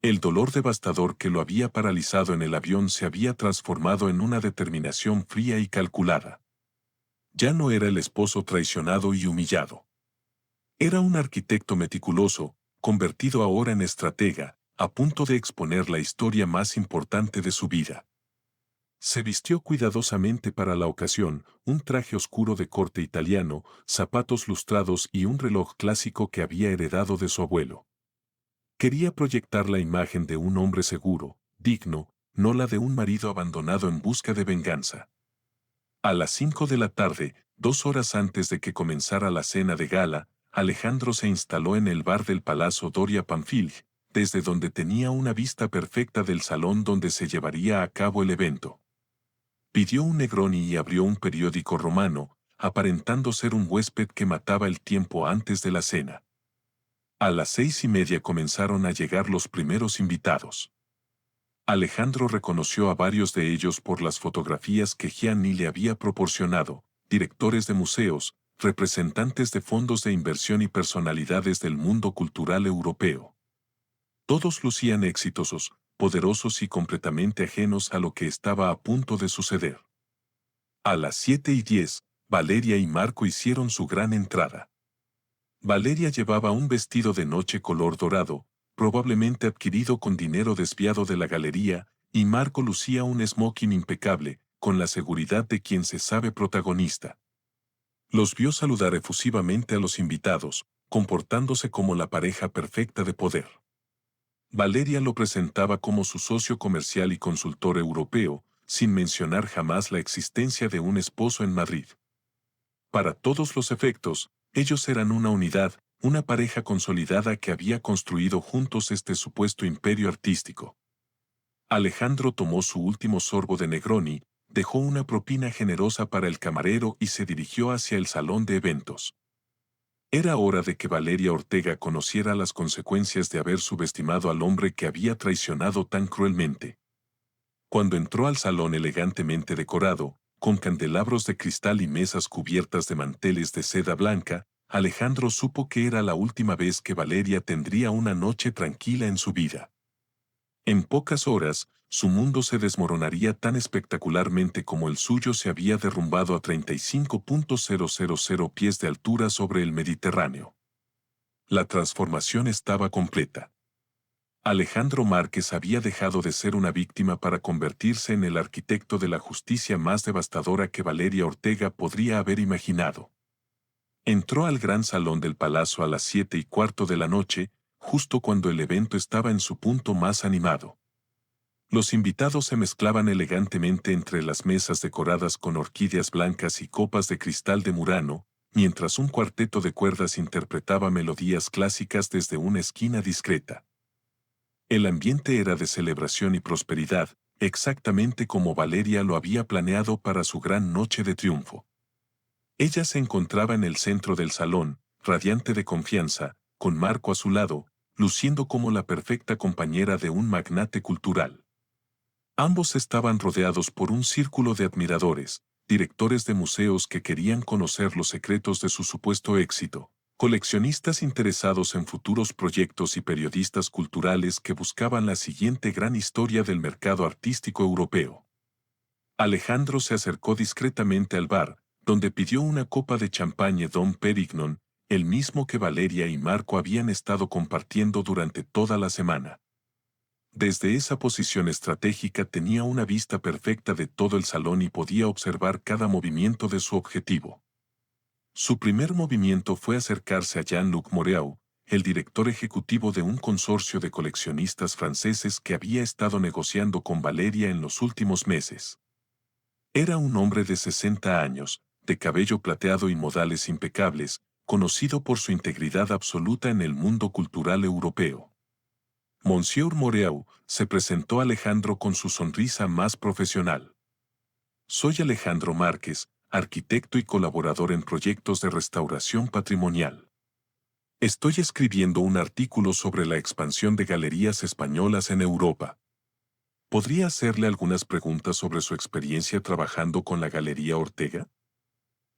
El dolor devastador que lo había paralizado en el avión se había transformado en una determinación fría y calculada. Ya no era el esposo traicionado y humillado. Era un arquitecto meticuloso, convertido ahora en estratega, a punto de exponer la historia más importante de su vida. Se vistió cuidadosamente para la ocasión, un traje oscuro de corte italiano, zapatos lustrados y un reloj clásico que había heredado de su abuelo. Quería proyectar la imagen de un hombre seguro, digno, no la de un marido abandonado en busca de venganza. A las 5 de la tarde, 2 horas antes de que comenzara la cena de gala, Alejandro se instaló en el bar del Palazzo Doria Pamphilj, desde donde tenía una vista perfecta del salón donde se llevaría a cabo el evento. Pidió un Negroni y abrió un periódico romano, aparentando ser un huésped que mataba el tiempo antes de la cena. A las 6:30 comenzaron a llegar los primeros invitados. Alejandro reconoció a varios de ellos por las fotografías que Gianni le había proporcionado, directores de museos, representantes de fondos de inversión y personalidades del mundo cultural europeo. Todos lucían exitosos, poderosos y completamente ajenos a lo que estaba a punto de suceder. A las 7:10, Valeria y Marco hicieron su gran entrada. Valeria llevaba un vestido de noche color dorado, probablemente adquirido con dinero desviado de la galería, y Marco lucía un smoking impecable, con la seguridad de quien se sabe protagonista. Los vio saludar efusivamente a los invitados, comportándose como la pareja perfecta de poder. Valeria lo presentaba como su socio comercial y consultor europeo, sin mencionar jamás la existencia de un esposo en Madrid. Para todos los efectos, ellos eran una unidad, una pareja consolidada que había construido juntos este supuesto imperio artístico. Alejandro tomó su último sorbo de Negroni, dejó una propina generosa para el camarero y se dirigió hacia el salón de eventos. Era hora de que Valeria Ortega conociera las consecuencias de haber subestimado al hombre que había traicionado tan cruelmente. Cuando entró al salón elegantemente decorado, con candelabros de cristal y mesas cubiertas de manteles de seda blanca, Alejandro supo que era la última vez que Valeria tendría una noche tranquila en su vida. En pocas horas, su mundo se desmoronaría tan espectacularmente como el suyo se había derrumbado a 35.000 pies de altura sobre el Mediterráneo. La transformación estaba completa. Alejandro Márquez había dejado de ser una víctima para convertirse en el arquitecto de la justicia más devastadora que Valeria Ortega podría haber imaginado. Entró al gran salón del palacio a las 7:15 de la noche, justo cuando el evento estaba en su punto más animado. Los invitados se mezclaban elegantemente entre las mesas decoradas con orquídeas blancas y copas de cristal de Murano, mientras un cuarteto de cuerdas interpretaba melodías clásicas desde una esquina discreta. El ambiente era de celebración y prosperidad, exactamente como Valeria lo había planeado para su gran noche de triunfo. Ella se encontraba en el centro del salón, radiante de confianza, con Marco a su lado, luciendo como la perfecta compañera de un magnate cultural. Ambos estaban rodeados por un círculo de admiradores, directores de museos que querían conocer los secretos de su supuesto éxito, coleccionistas interesados en futuros proyectos y periodistas culturales que buscaban la siguiente gran historia del mercado artístico europeo. Alejandro se acercó discretamente al bar, donde pidió una copa de champagne Dom Pérignon, el mismo que Valeria y Marco habían estado compartiendo durante toda la semana. Desde esa posición estratégica tenía una vista perfecta de todo el salón y podía observar cada movimiento de su objetivo. Su primer movimiento fue acercarse a Jean-Luc Moreau, el director ejecutivo de un consorcio de coleccionistas franceses que había estado negociando con Valeria en los últimos meses. Era un hombre de 60 años, de cabello plateado y modales impecables, conocido por su integridad absoluta en el mundo cultural europeo. Monsieur Moreau, se presentó Alejandro con su sonrisa más profesional. Soy Alejandro Márquez, arquitecto y colaborador en proyectos de restauración patrimonial. Estoy escribiendo un artículo sobre la expansión de galerías españolas en Europa. ¿Podría hacerle algunas preguntas sobre su experiencia trabajando con la Galería Ortega?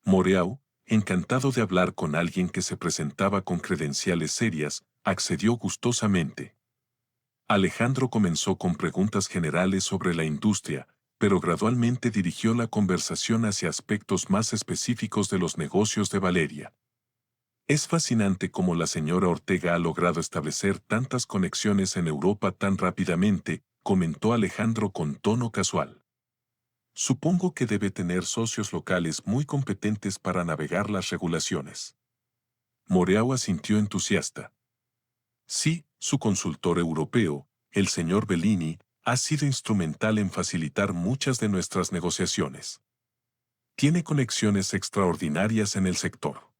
Moreau, encantado de hablar con alguien que se presentaba con credenciales serias, accedió gustosamente. Alejandro comenzó con preguntas generales sobre la industria, pero gradualmente dirigió la conversación hacia aspectos más específicos de los negocios de Valeria. Es fascinante cómo la señora Ortega ha logrado establecer tantas conexiones en Europa tan rápidamente, comentó Alejandro con tono casual. Supongo que debe tener socios locales muy competentes para navegar las regulaciones. Moreau asintió entusiasta. Sí, su consultor europeo, el señor Bellini, ha sido instrumental en facilitar muchas de nuestras negociaciones. Tiene conexiones extraordinarias en el sector.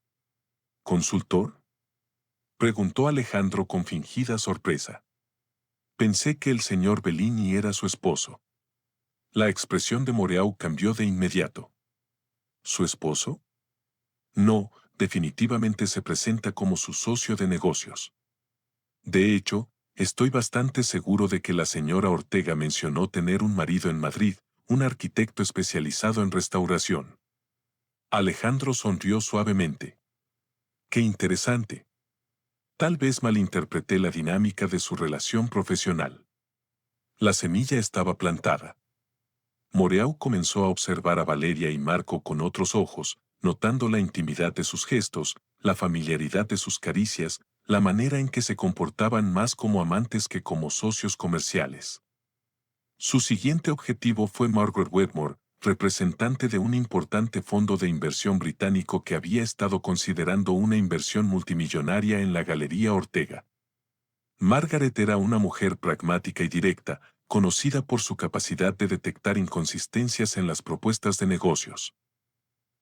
¿Consultor? Preguntó Alejandro con fingida sorpresa. Pensé que el señor Bellini era su esposo. La expresión de Moreau cambió de inmediato. ¿Su esposo? No, definitivamente se presenta como su socio de negocios. De hecho, estoy bastante seguro de que la señora Ortega mencionó tener un marido en Madrid, un arquitecto especializado en restauración. Alejandro sonrió suavemente. ¡Qué interesante! Tal vez malinterpreté la dinámica de su relación profesional. La semilla estaba plantada. Moreau comenzó a observar a Valeria y Marco con otros ojos, notando la intimidad de sus gestos, la familiaridad de sus caricias, la manera en que se comportaban más como amantes que como socios comerciales. Su siguiente objetivo fue Margaret Wetmore, representante de un importante fondo de inversión británico que había estado considerando una inversión multimillonaria en la Galería Ortega. Margaret era una mujer pragmática y directa, conocida por su capacidad de detectar inconsistencias en las propuestas de negocios.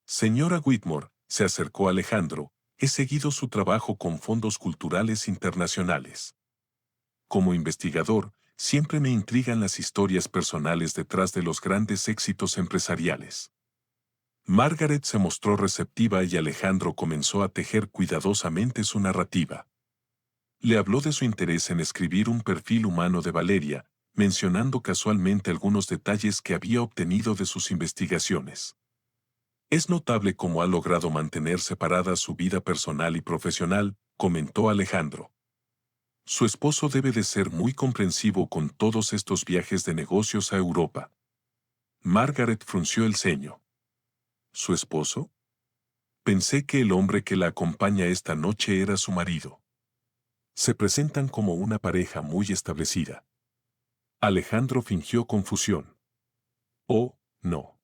Señora Whitmore, se acercó Alejandro, he seguido su trabajo con fondos culturales internacionales. Como investigador, siempre me intrigan las historias personales detrás de los grandes éxitos empresariales. Margaret se mostró receptiva y Alejandro comenzó a tejer cuidadosamente su narrativa. Le habló de su interés en escribir un perfil humano de Valeria, mencionando casualmente algunos detalles que había obtenido de sus investigaciones. Es notable cómo ha logrado mantener separadas su vida personal y profesional, comentó Alejandro. Su esposo debe de ser muy comprensivo con todos estos viajes de negocios a Europa. Margaret frunció el ceño. ¿Su esposo? Pensé que el hombre que la acompaña esta noche era su marido. Se presentan como una pareja muy establecida. Alejandro fingió confusión. Oh, no.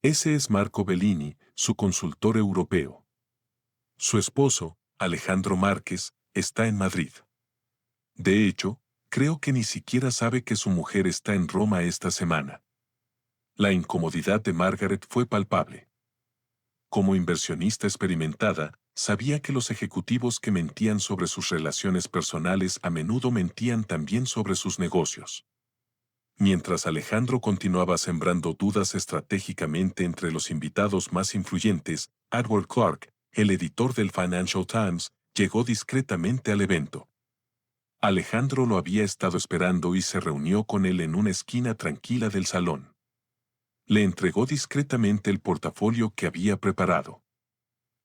Ese es Marco Bellini, su consultor europeo. Su esposo, Alejandro Márquez, está en Madrid. De hecho, creo que ni siquiera sabe que su mujer está en Roma esta semana. La incomodidad de Margaret fue palpable. Como inversionista experimentada, sabía que los ejecutivos que mentían sobre sus relaciones personales a menudo mentían también sobre sus negocios. Mientras Alejandro continuaba sembrando dudas estratégicamente entre los invitados más influyentes, Edward Clark, el editor del Financial Times, llegó discretamente al evento. Alejandro lo había estado esperando y se reunió con él en una esquina tranquila del salón. Le entregó discretamente el portafolio que había preparado.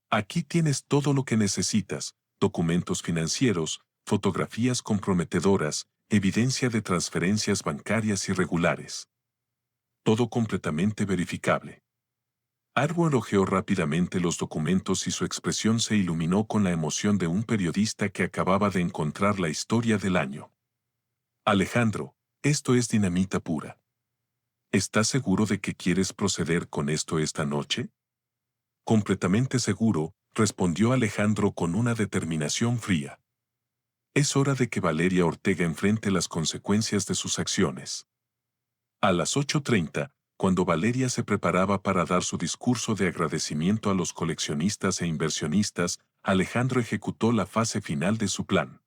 Aquí tienes todo lo que necesitas: documentos financieros, fotografías comprometedoras, evidencia de transferencias bancarias irregulares. Todo completamente verificable. Edward hojeó rápidamente los documentos y su expresión se iluminó con la emoción de un periodista que acababa de encontrar la historia del año. Alejandro, esto es dinamita pura. ¿Estás seguro de que quieres proceder con esto esta noche? Completamente seguro, respondió Alejandro con una determinación fría. Es hora de que Valeria Ortega enfrente las consecuencias de sus acciones. A las 8:30, cuando Valeria se preparaba para dar su discurso de agradecimiento a los coleccionistas e inversionistas, Alejandro ejecutó la fase final de su plan.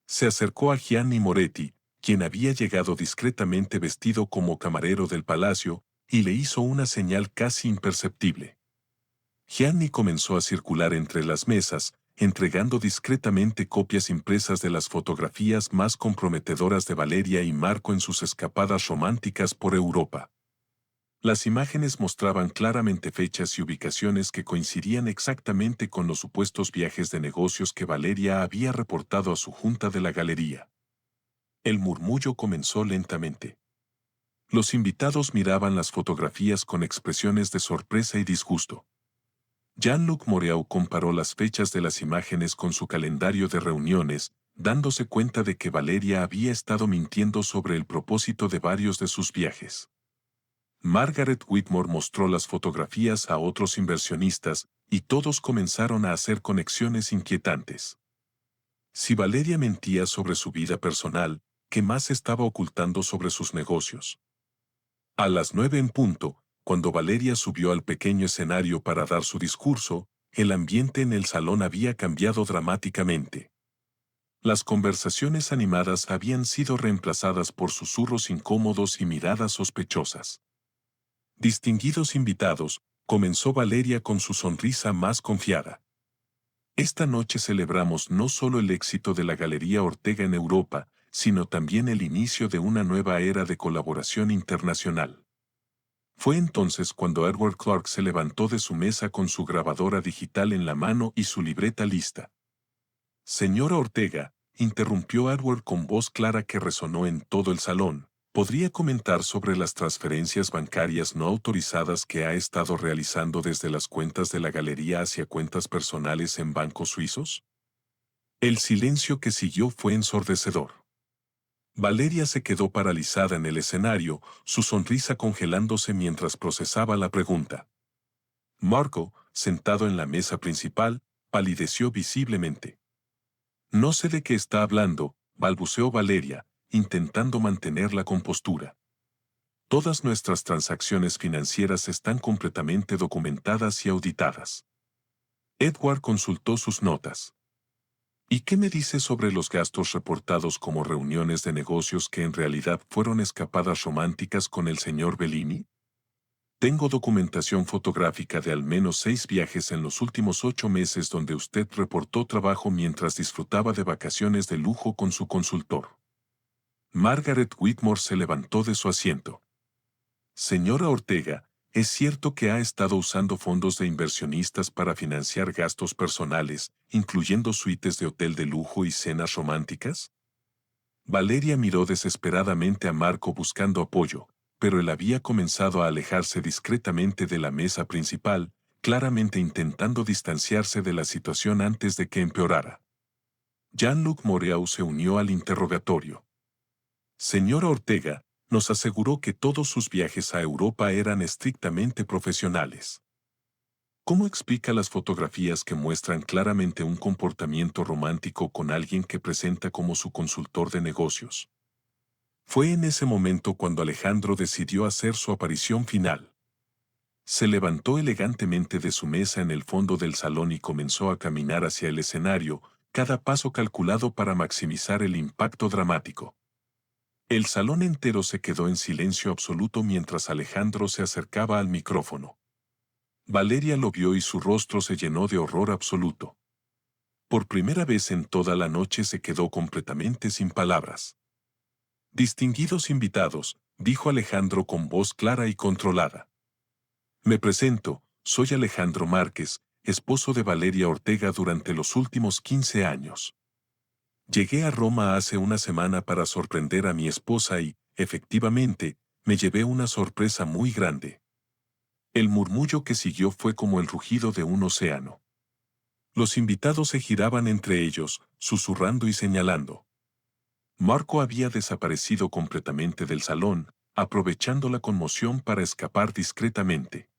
Se acercó a Gianni Moretti, quien había llegado discretamente vestido como camarero del palacio, y le hizo una señal casi imperceptible. Gianni comenzó a circular entre las mesas, entregando discretamente copias impresas de las fotografías más comprometedoras de Valeria y Marco en sus escapadas románticas por Europa. Las imágenes mostraban claramente fechas y ubicaciones que coincidían exactamente con los supuestos viajes de negocios que Valeria había reportado a su junta de la galería. El murmullo comenzó lentamente. Los invitados miraban las fotografías con expresiones de sorpresa y disgusto. Jean-Luc Moreau comparó las fechas de las imágenes con su calendario de reuniones, dándose cuenta de que Valeria había estado mintiendo sobre el propósito de varios de sus viajes. Margaret Whitmore mostró las fotografías a otros inversionistas, y todos comenzaron a hacer conexiones inquietantes. Si Valeria mentía sobre su vida personal, ¿qué más estaba ocultando sobre sus negocios? A las 9 en punto, cuando Valeria subió al pequeño escenario para dar su discurso, el ambiente en el salón había cambiado dramáticamente. Las conversaciones animadas habían sido reemplazadas por susurros incómodos y miradas sospechosas. Distinguidos invitados, comenzó Valeria con su sonrisa más confiada. Esta noche celebramos no solo el éxito de la Galería Ortega en Europa, sino también el inicio de una nueva era de colaboración internacional. Fue entonces cuando Edward Clark se levantó de su mesa con su grabadora digital en la mano y su libreta lista. Señora Ortega, interrumpió Edward con voz clara que resonó en todo el salón, ¿podría comentar sobre las transferencias bancarias no autorizadas que ha estado realizando desde las cuentas de la galería hacia cuentas personales en bancos suizos? El silencio que siguió fue ensordecedor. Valeria se quedó paralizada en el escenario, su sonrisa congelándose mientras procesaba la pregunta. Marco, sentado en la mesa principal, palideció visiblemente. No sé de qué está hablando, balbuceó Valeria, intentando mantener la compostura. Todas nuestras transacciones financieras están completamente documentadas y auditadas. Edward consultó sus notas. ¿Y qué me dice sobre los gastos reportados como reuniones de negocios que en realidad fueron escapadas románticas con el señor Bellini? Tengo documentación fotográfica de al menos 6 viajes en los últimos 8 meses donde usted reportó trabajo mientras disfrutaba de vacaciones de lujo con su consultor. Margaret Whitmore se levantó de su asiento. Señora Ortega, ¿es cierto que ha estado usando fondos de inversionistas para financiar gastos personales, incluyendo suites de hotel de lujo y cenas románticas? Valeria miró desesperadamente a Marco buscando apoyo, pero él había comenzado a alejarse discretamente de la mesa principal, claramente intentando distanciarse de la situación antes de que empeorara. Jean-Luc Moreau se unió al interrogatorio. Señora Ortega, nos aseguró que todos sus viajes a Europa eran estrictamente profesionales. ¿Cómo explica las fotografías que muestran claramente un comportamiento romántico con alguien que presenta como su consultor de negocios? Fue en ese momento cuando Alejandro decidió hacer su aparición final. Se levantó elegantemente de su mesa en el fondo del salón y comenzó a caminar hacia el escenario, cada paso calculado para maximizar el impacto dramático. El salón entero se quedó en silencio absoluto mientras Alejandro se acercaba al micrófono. Valeria lo vio y su rostro se llenó de horror absoluto. Por primera vez en toda la noche se quedó completamente sin palabras. Distinguidos invitados, dijo Alejandro con voz clara y controlada. Me presento, soy Alejandro Márquez, esposo de Valeria Ortega durante los últimos 15 años. Llegué a Roma hace una semana para sorprender a mi esposa y, efectivamente, me llevé una sorpresa muy grande. El murmullo que siguió fue como el rugido de un océano. Los invitados se giraban entre ellos, susurrando y señalando. Marco había desaparecido completamente del salón, aprovechando la conmoción para escapar discretamente.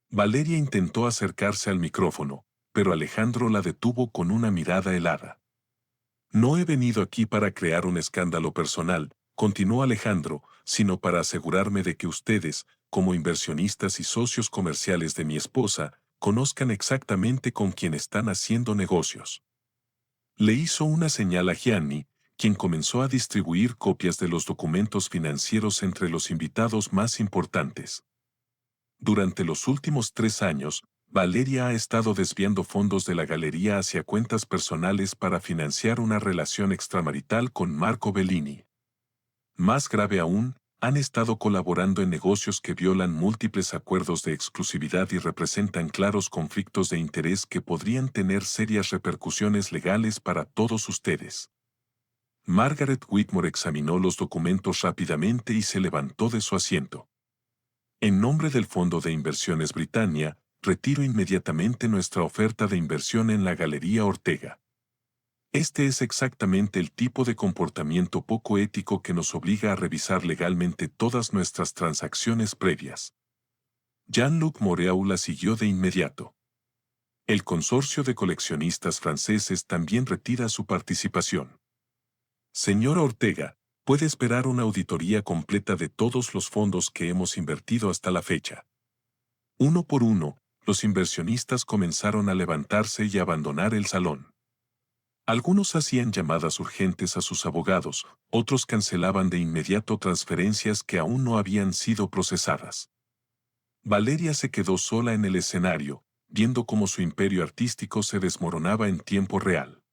Valeria intentó acercarse al micrófono, pero Alejandro la detuvo con una mirada helada. No he venido aquí para crear un escándalo personal, continuó Alejandro, sino para asegurarme de que ustedes, como inversionistas y socios comerciales de mi esposa, conozcan exactamente con quién están haciendo negocios. Le hizo una señal a Gianni, quien comenzó a distribuir copias de los documentos financieros entre los invitados más importantes. Durante los últimos 3 años, Valeria ha estado desviando fondos de la galería hacia cuentas personales para financiar una relación extramarital con Marco Bellini. Más grave aún, han estado colaborando en negocios que violan múltiples acuerdos de exclusividad y representan claros conflictos de interés que podrían tener serias repercusiones legales para todos ustedes. Margaret Whitmore examinó los documentos rápidamente y se levantó de su asiento. En nombre del Fondo de Inversiones Britannia, retiro inmediatamente nuestra oferta de inversión en la Galería Ortega. Este es exactamente el tipo de comportamiento poco ético que nos obliga a revisar legalmente todas nuestras transacciones previas. Jean-Luc Moreau la siguió de inmediato. El consorcio de coleccionistas franceses también retira su participación. Señora Ortega, puede esperar una auditoría completa de todos los fondos que hemos invertido hasta la fecha. Uno por uno, los inversionistas comenzaron a levantarse y abandonar el salón. Algunos hacían llamadas urgentes a sus abogados, otros cancelaban de inmediato transferencias que aún no habían sido procesadas. Valeria se quedó sola en el escenario, viendo cómo su imperio artístico se desmoronaba en tiempo real.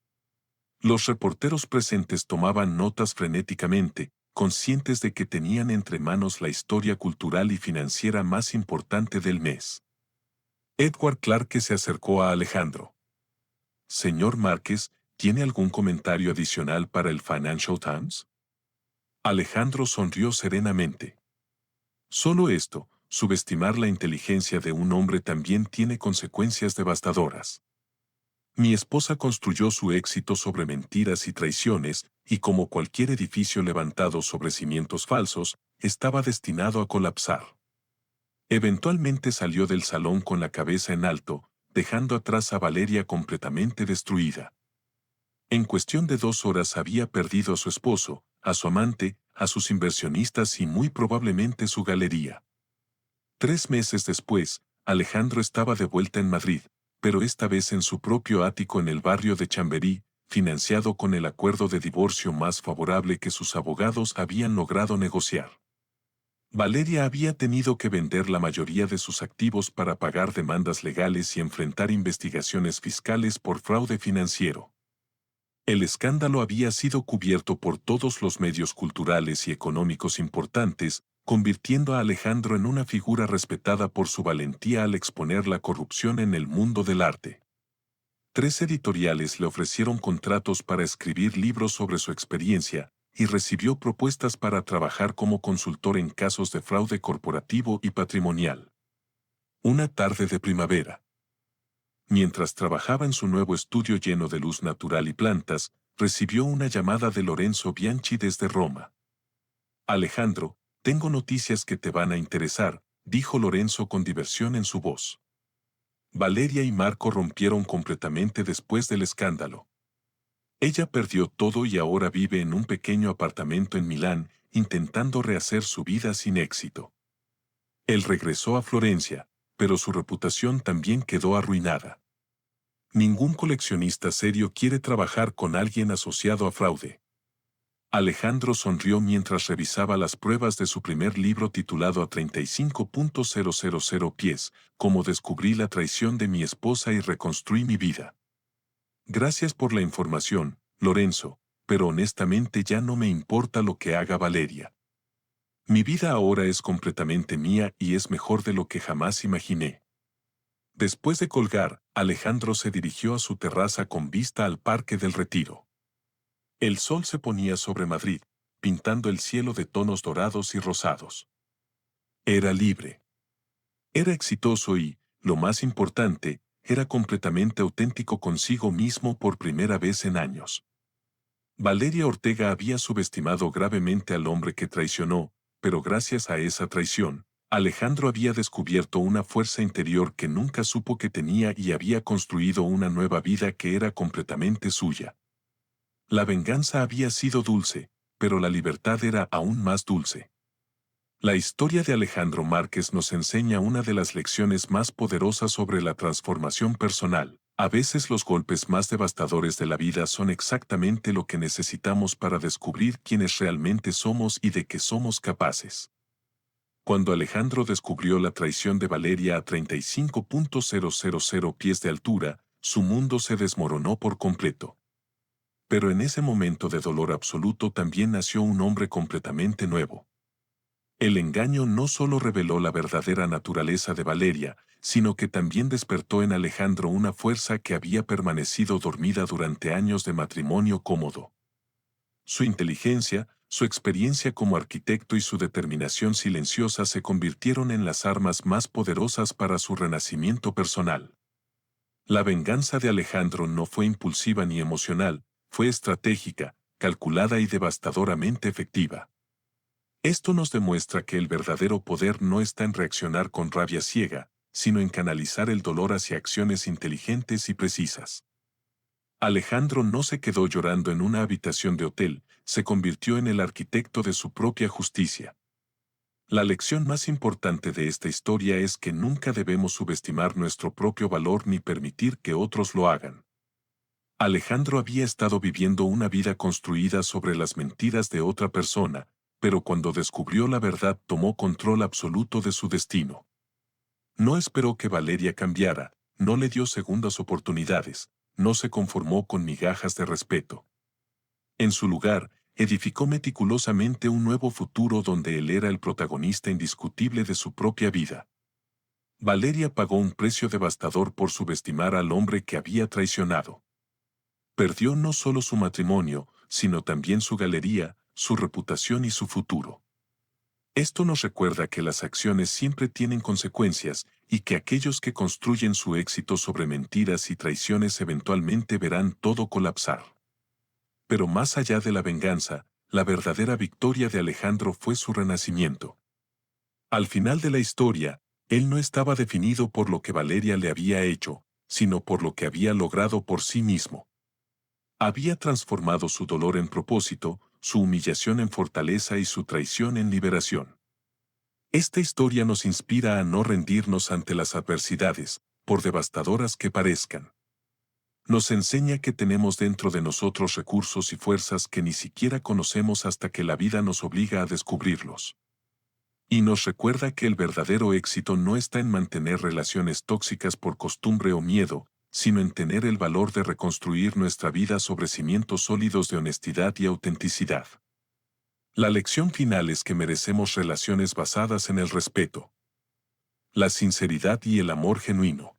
Los reporteros presentes tomaban notas frenéticamente, conscientes de que tenían entre manos la historia cultural y financiera más importante del mes. Edward Clarke se acercó a Alejandro. Señor Márquez, ¿tiene algún comentario adicional para el Financial Times? Alejandro sonrió serenamente. Solo esto, subestimar la inteligencia de un hombre también tiene consecuencias devastadoras. Mi esposa construyó su éxito sobre mentiras y traiciones, y como cualquier edificio levantado sobre cimientos falsos, estaba destinado a colapsar. Eventualmente salió del salón con la cabeza en alto, dejando atrás a Valeria completamente destruida. En cuestión de 2 horas había perdido a su esposo, a su amante, a sus inversionistas y muy probablemente su galería. 3 meses después, Alejandro estaba de vuelta en Madrid, pero esta vez en su propio ático en el barrio de Chamberí, financiado con el acuerdo de divorcio más favorable que sus abogados habían logrado negociar. Valeria había tenido que vender la mayoría de sus activos para pagar demandas legales y enfrentar investigaciones fiscales por fraude financiero. El escándalo había sido cubierto por todos los medios culturales y económicos importantes, convirtiendo a Alejandro en una figura respetada por su valentía al exponer la corrupción en el mundo del arte. 3 editoriales le ofrecieron contratos para escribir libros sobre su experiencia, y recibió propuestas para trabajar como consultor en casos de fraude corporativo y patrimonial. Una tarde de primavera. Mientras trabajaba en su nuevo estudio lleno de luz natural y plantas, recibió una llamada de Lorenzo Bianchi desde Roma. Alejandro, tengo noticias que te van a interesar, dijo Lorenzo con diversión en su voz. Valeria y Marco rompieron completamente después del escándalo. Ella perdió todo y ahora vive en un pequeño apartamento en Milán, intentando rehacer su vida sin éxito. Él regresó a Florencia, pero su reputación también quedó arruinada. Ningún coleccionista serio quiere trabajar con alguien asociado a fraude. Alejandro sonrió mientras revisaba las pruebas de su primer libro titulado A 35.000 pies, Cómo descubrí la traición de mi esposa y reconstruí mi vida. Gracias por la información, Lorenzo, pero honestamente ya no me importa lo que haga Valeria. Mi vida ahora es completamente mía y es mejor de lo que jamás imaginé. Después de colgar, Alejandro se dirigió a su terraza con vista al Parque del Retiro. El sol se ponía sobre Madrid, pintando el cielo de tonos dorados y rosados. Era libre. Era exitoso y, lo más importante, era completamente auténtico consigo mismo por primera vez en años. Valeria Ortega había subestimado gravemente al hombre que traicionó, pero gracias a esa traición, Alejandro había descubierto una fuerza interior que nunca supo que tenía y había construido una nueva vida que era completamente suya. La venganza había sido dulce, pero la libertad era aún más dulce. La historia de Alejandro Márquez nos enseña una de las lecciones más poderosas sobre la transformación personal. A veces los golpes más devastadores de la vida son exactamente lo que necesitamos para descubrir quiénes realmente somos y de qué somos capaces. Cuando Alejandro descubrió la traición de Valeria a 35.000 pies de altura, su mundo se desmoronó por completo. Pero en ese momento de dolor absoluto también nació un hombre completamente nuevo. El engaño no solo reveló la verdadera naturaleza de Valeria, sino que también despertó en Alejandro una fuerza que había permanecido dormida durante años de matrimonio cómodo. Su inteligencia, su experiencia como arquitecto y su determinación silenciosa se convirtieron en las armas más poderosas para su renacimiento personal. La venganza de Alejandro no fue impulsiva ni emocional, fue estratégica, calculada y devastadoramente efectiva. Esto nos demuestra que el verdadero poder no está en reaccionar con rabia ciega, sino en canalizar el dolor hacia acciones inteligentes y precisas. Alejandro no se quedó llorando en una habitación de hotel, se convirtió en el arquitecto de su propia justicia. La lección más importante de esta historia es que nunca debemos subestimar nuestro propio valor ni permitir que otros lo hagan. Alejandro había estado viviendo una vida construida sobre las mentiras de otra persona, pero cuando descubrió la verdad tomó control absoluto de su destino. No esperó que Valeria cambiara, no le dio segundas oportunidades, no se conformó con migajas de respeto. En su lugar, edificó meticulosamente un nuevo futuro donde él era el protagonista indiscutible de su propia vida. Valeria pagó un precio devastador por subestimar al hombre que había traicionado. Perdió no solo su matrimonio, sino también su galería, su reputación y su futuro. Esto nos recuerda que las acciones siempre tienen consecuencias y que aquellos que construyen su éxito sobre mentiras y traiciones eventualmente verán todo colapsar. Pero más allá de la venganza, la verdadera victoria de Alejandro fue su renacimiento. Al final de la historia, él no estaba definido por lo que Valeria le había hecho, sino por lo que había logrado por sí mismo. Había transformado su dolor en propósito, su humillación en fortaleza y su traición en liberación. Esta historia nos inspira a no rendirnos ante las adversidades, por devastadoras que parezcan. Nos enseña que tenemos dentro de nosotros recursos y fuerzas que ni siquiera conocemos hasta que la vida nos obliga a descubrirlos. Y nos recuerda que el verdadero éxito no está en mantener relaciones tóxicas por costumbre o miedo, sino en tener el valor de reconstruir nuestra vida sobre cimientos sólidos de honestidad y autenticidad. La lección final es que merecemos relaciones basadas en el respeto, la sinceridad y el amor genuino.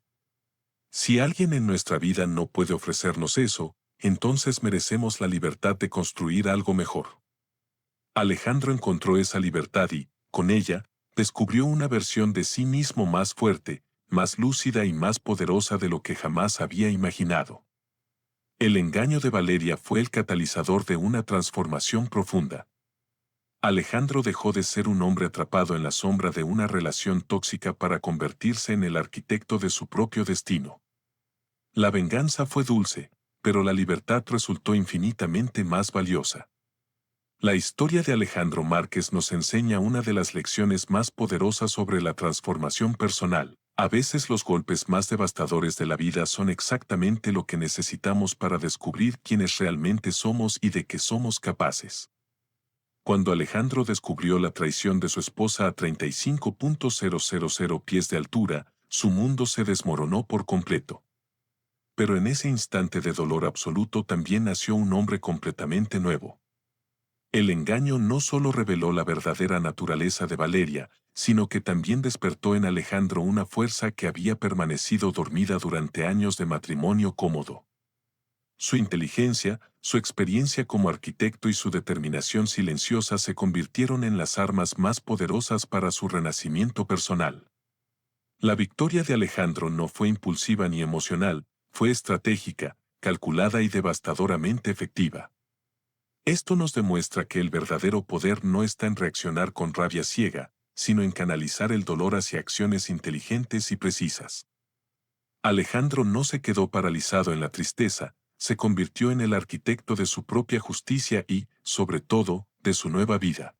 Si alguien en nuestra vida no puede ofrecernos eso, entonces merecemos la libertad de construir algo mejor. Alejandro encontró esa libertad y, con ella, descubrió una versión de sí mismo más fuerte, más lúcida y más poderosa de lo que jamás había imaginado. El engaño de Valeria fue el catalizador de una transformación profunda. Alejandro dejó de ser un hombre atrapado en la sombra de una relación tóxica para convertirse en el arquitecto de su propio destino. La venganza fue dulce, pero la libertad resultó infinitamente más valiosa. La historia de Alejandro Márquez nos enseña una de las lecciones más poderosas sobre la transformación personal. A veces los golpes más devastadores de la vida son exactamente lo que necesitamos para descubrir quiénes realmente somos y de qué somos capaces. Cuando Alejandro descubrió la traición de su esposa a 35.000 pies de altura, su mundo se desmoronó por completo. Pero en ese instante de dolor absoluto también nació un hombre completamente nuevo. El engaño no solo reveló la verdadera naturaleza de Valeria, sino que también despertó en Alejandro una fuerza que había permanecido dormida durante años de matrimonio cómodo. Su inteligencia, su experiencia como arquitecto y su determinación silenciosa se convirtieron en las armas más poderosas para su renacimiento personal. La victoria de Alejandro no fue impulsiva ni emocional, fue estratégica, calculada y devastadoramente efectiva. Esto nos demuestra que el verdadero poder no está en reaccionar con rabia ciega, sino en canalizar el dolor hacia acciones inteligentes y precisas. Alejandro no se quedó paralizado en la tristeza, se convirtió en el arquitecto de su propia justicia y, sobre todo, de su nueva vida.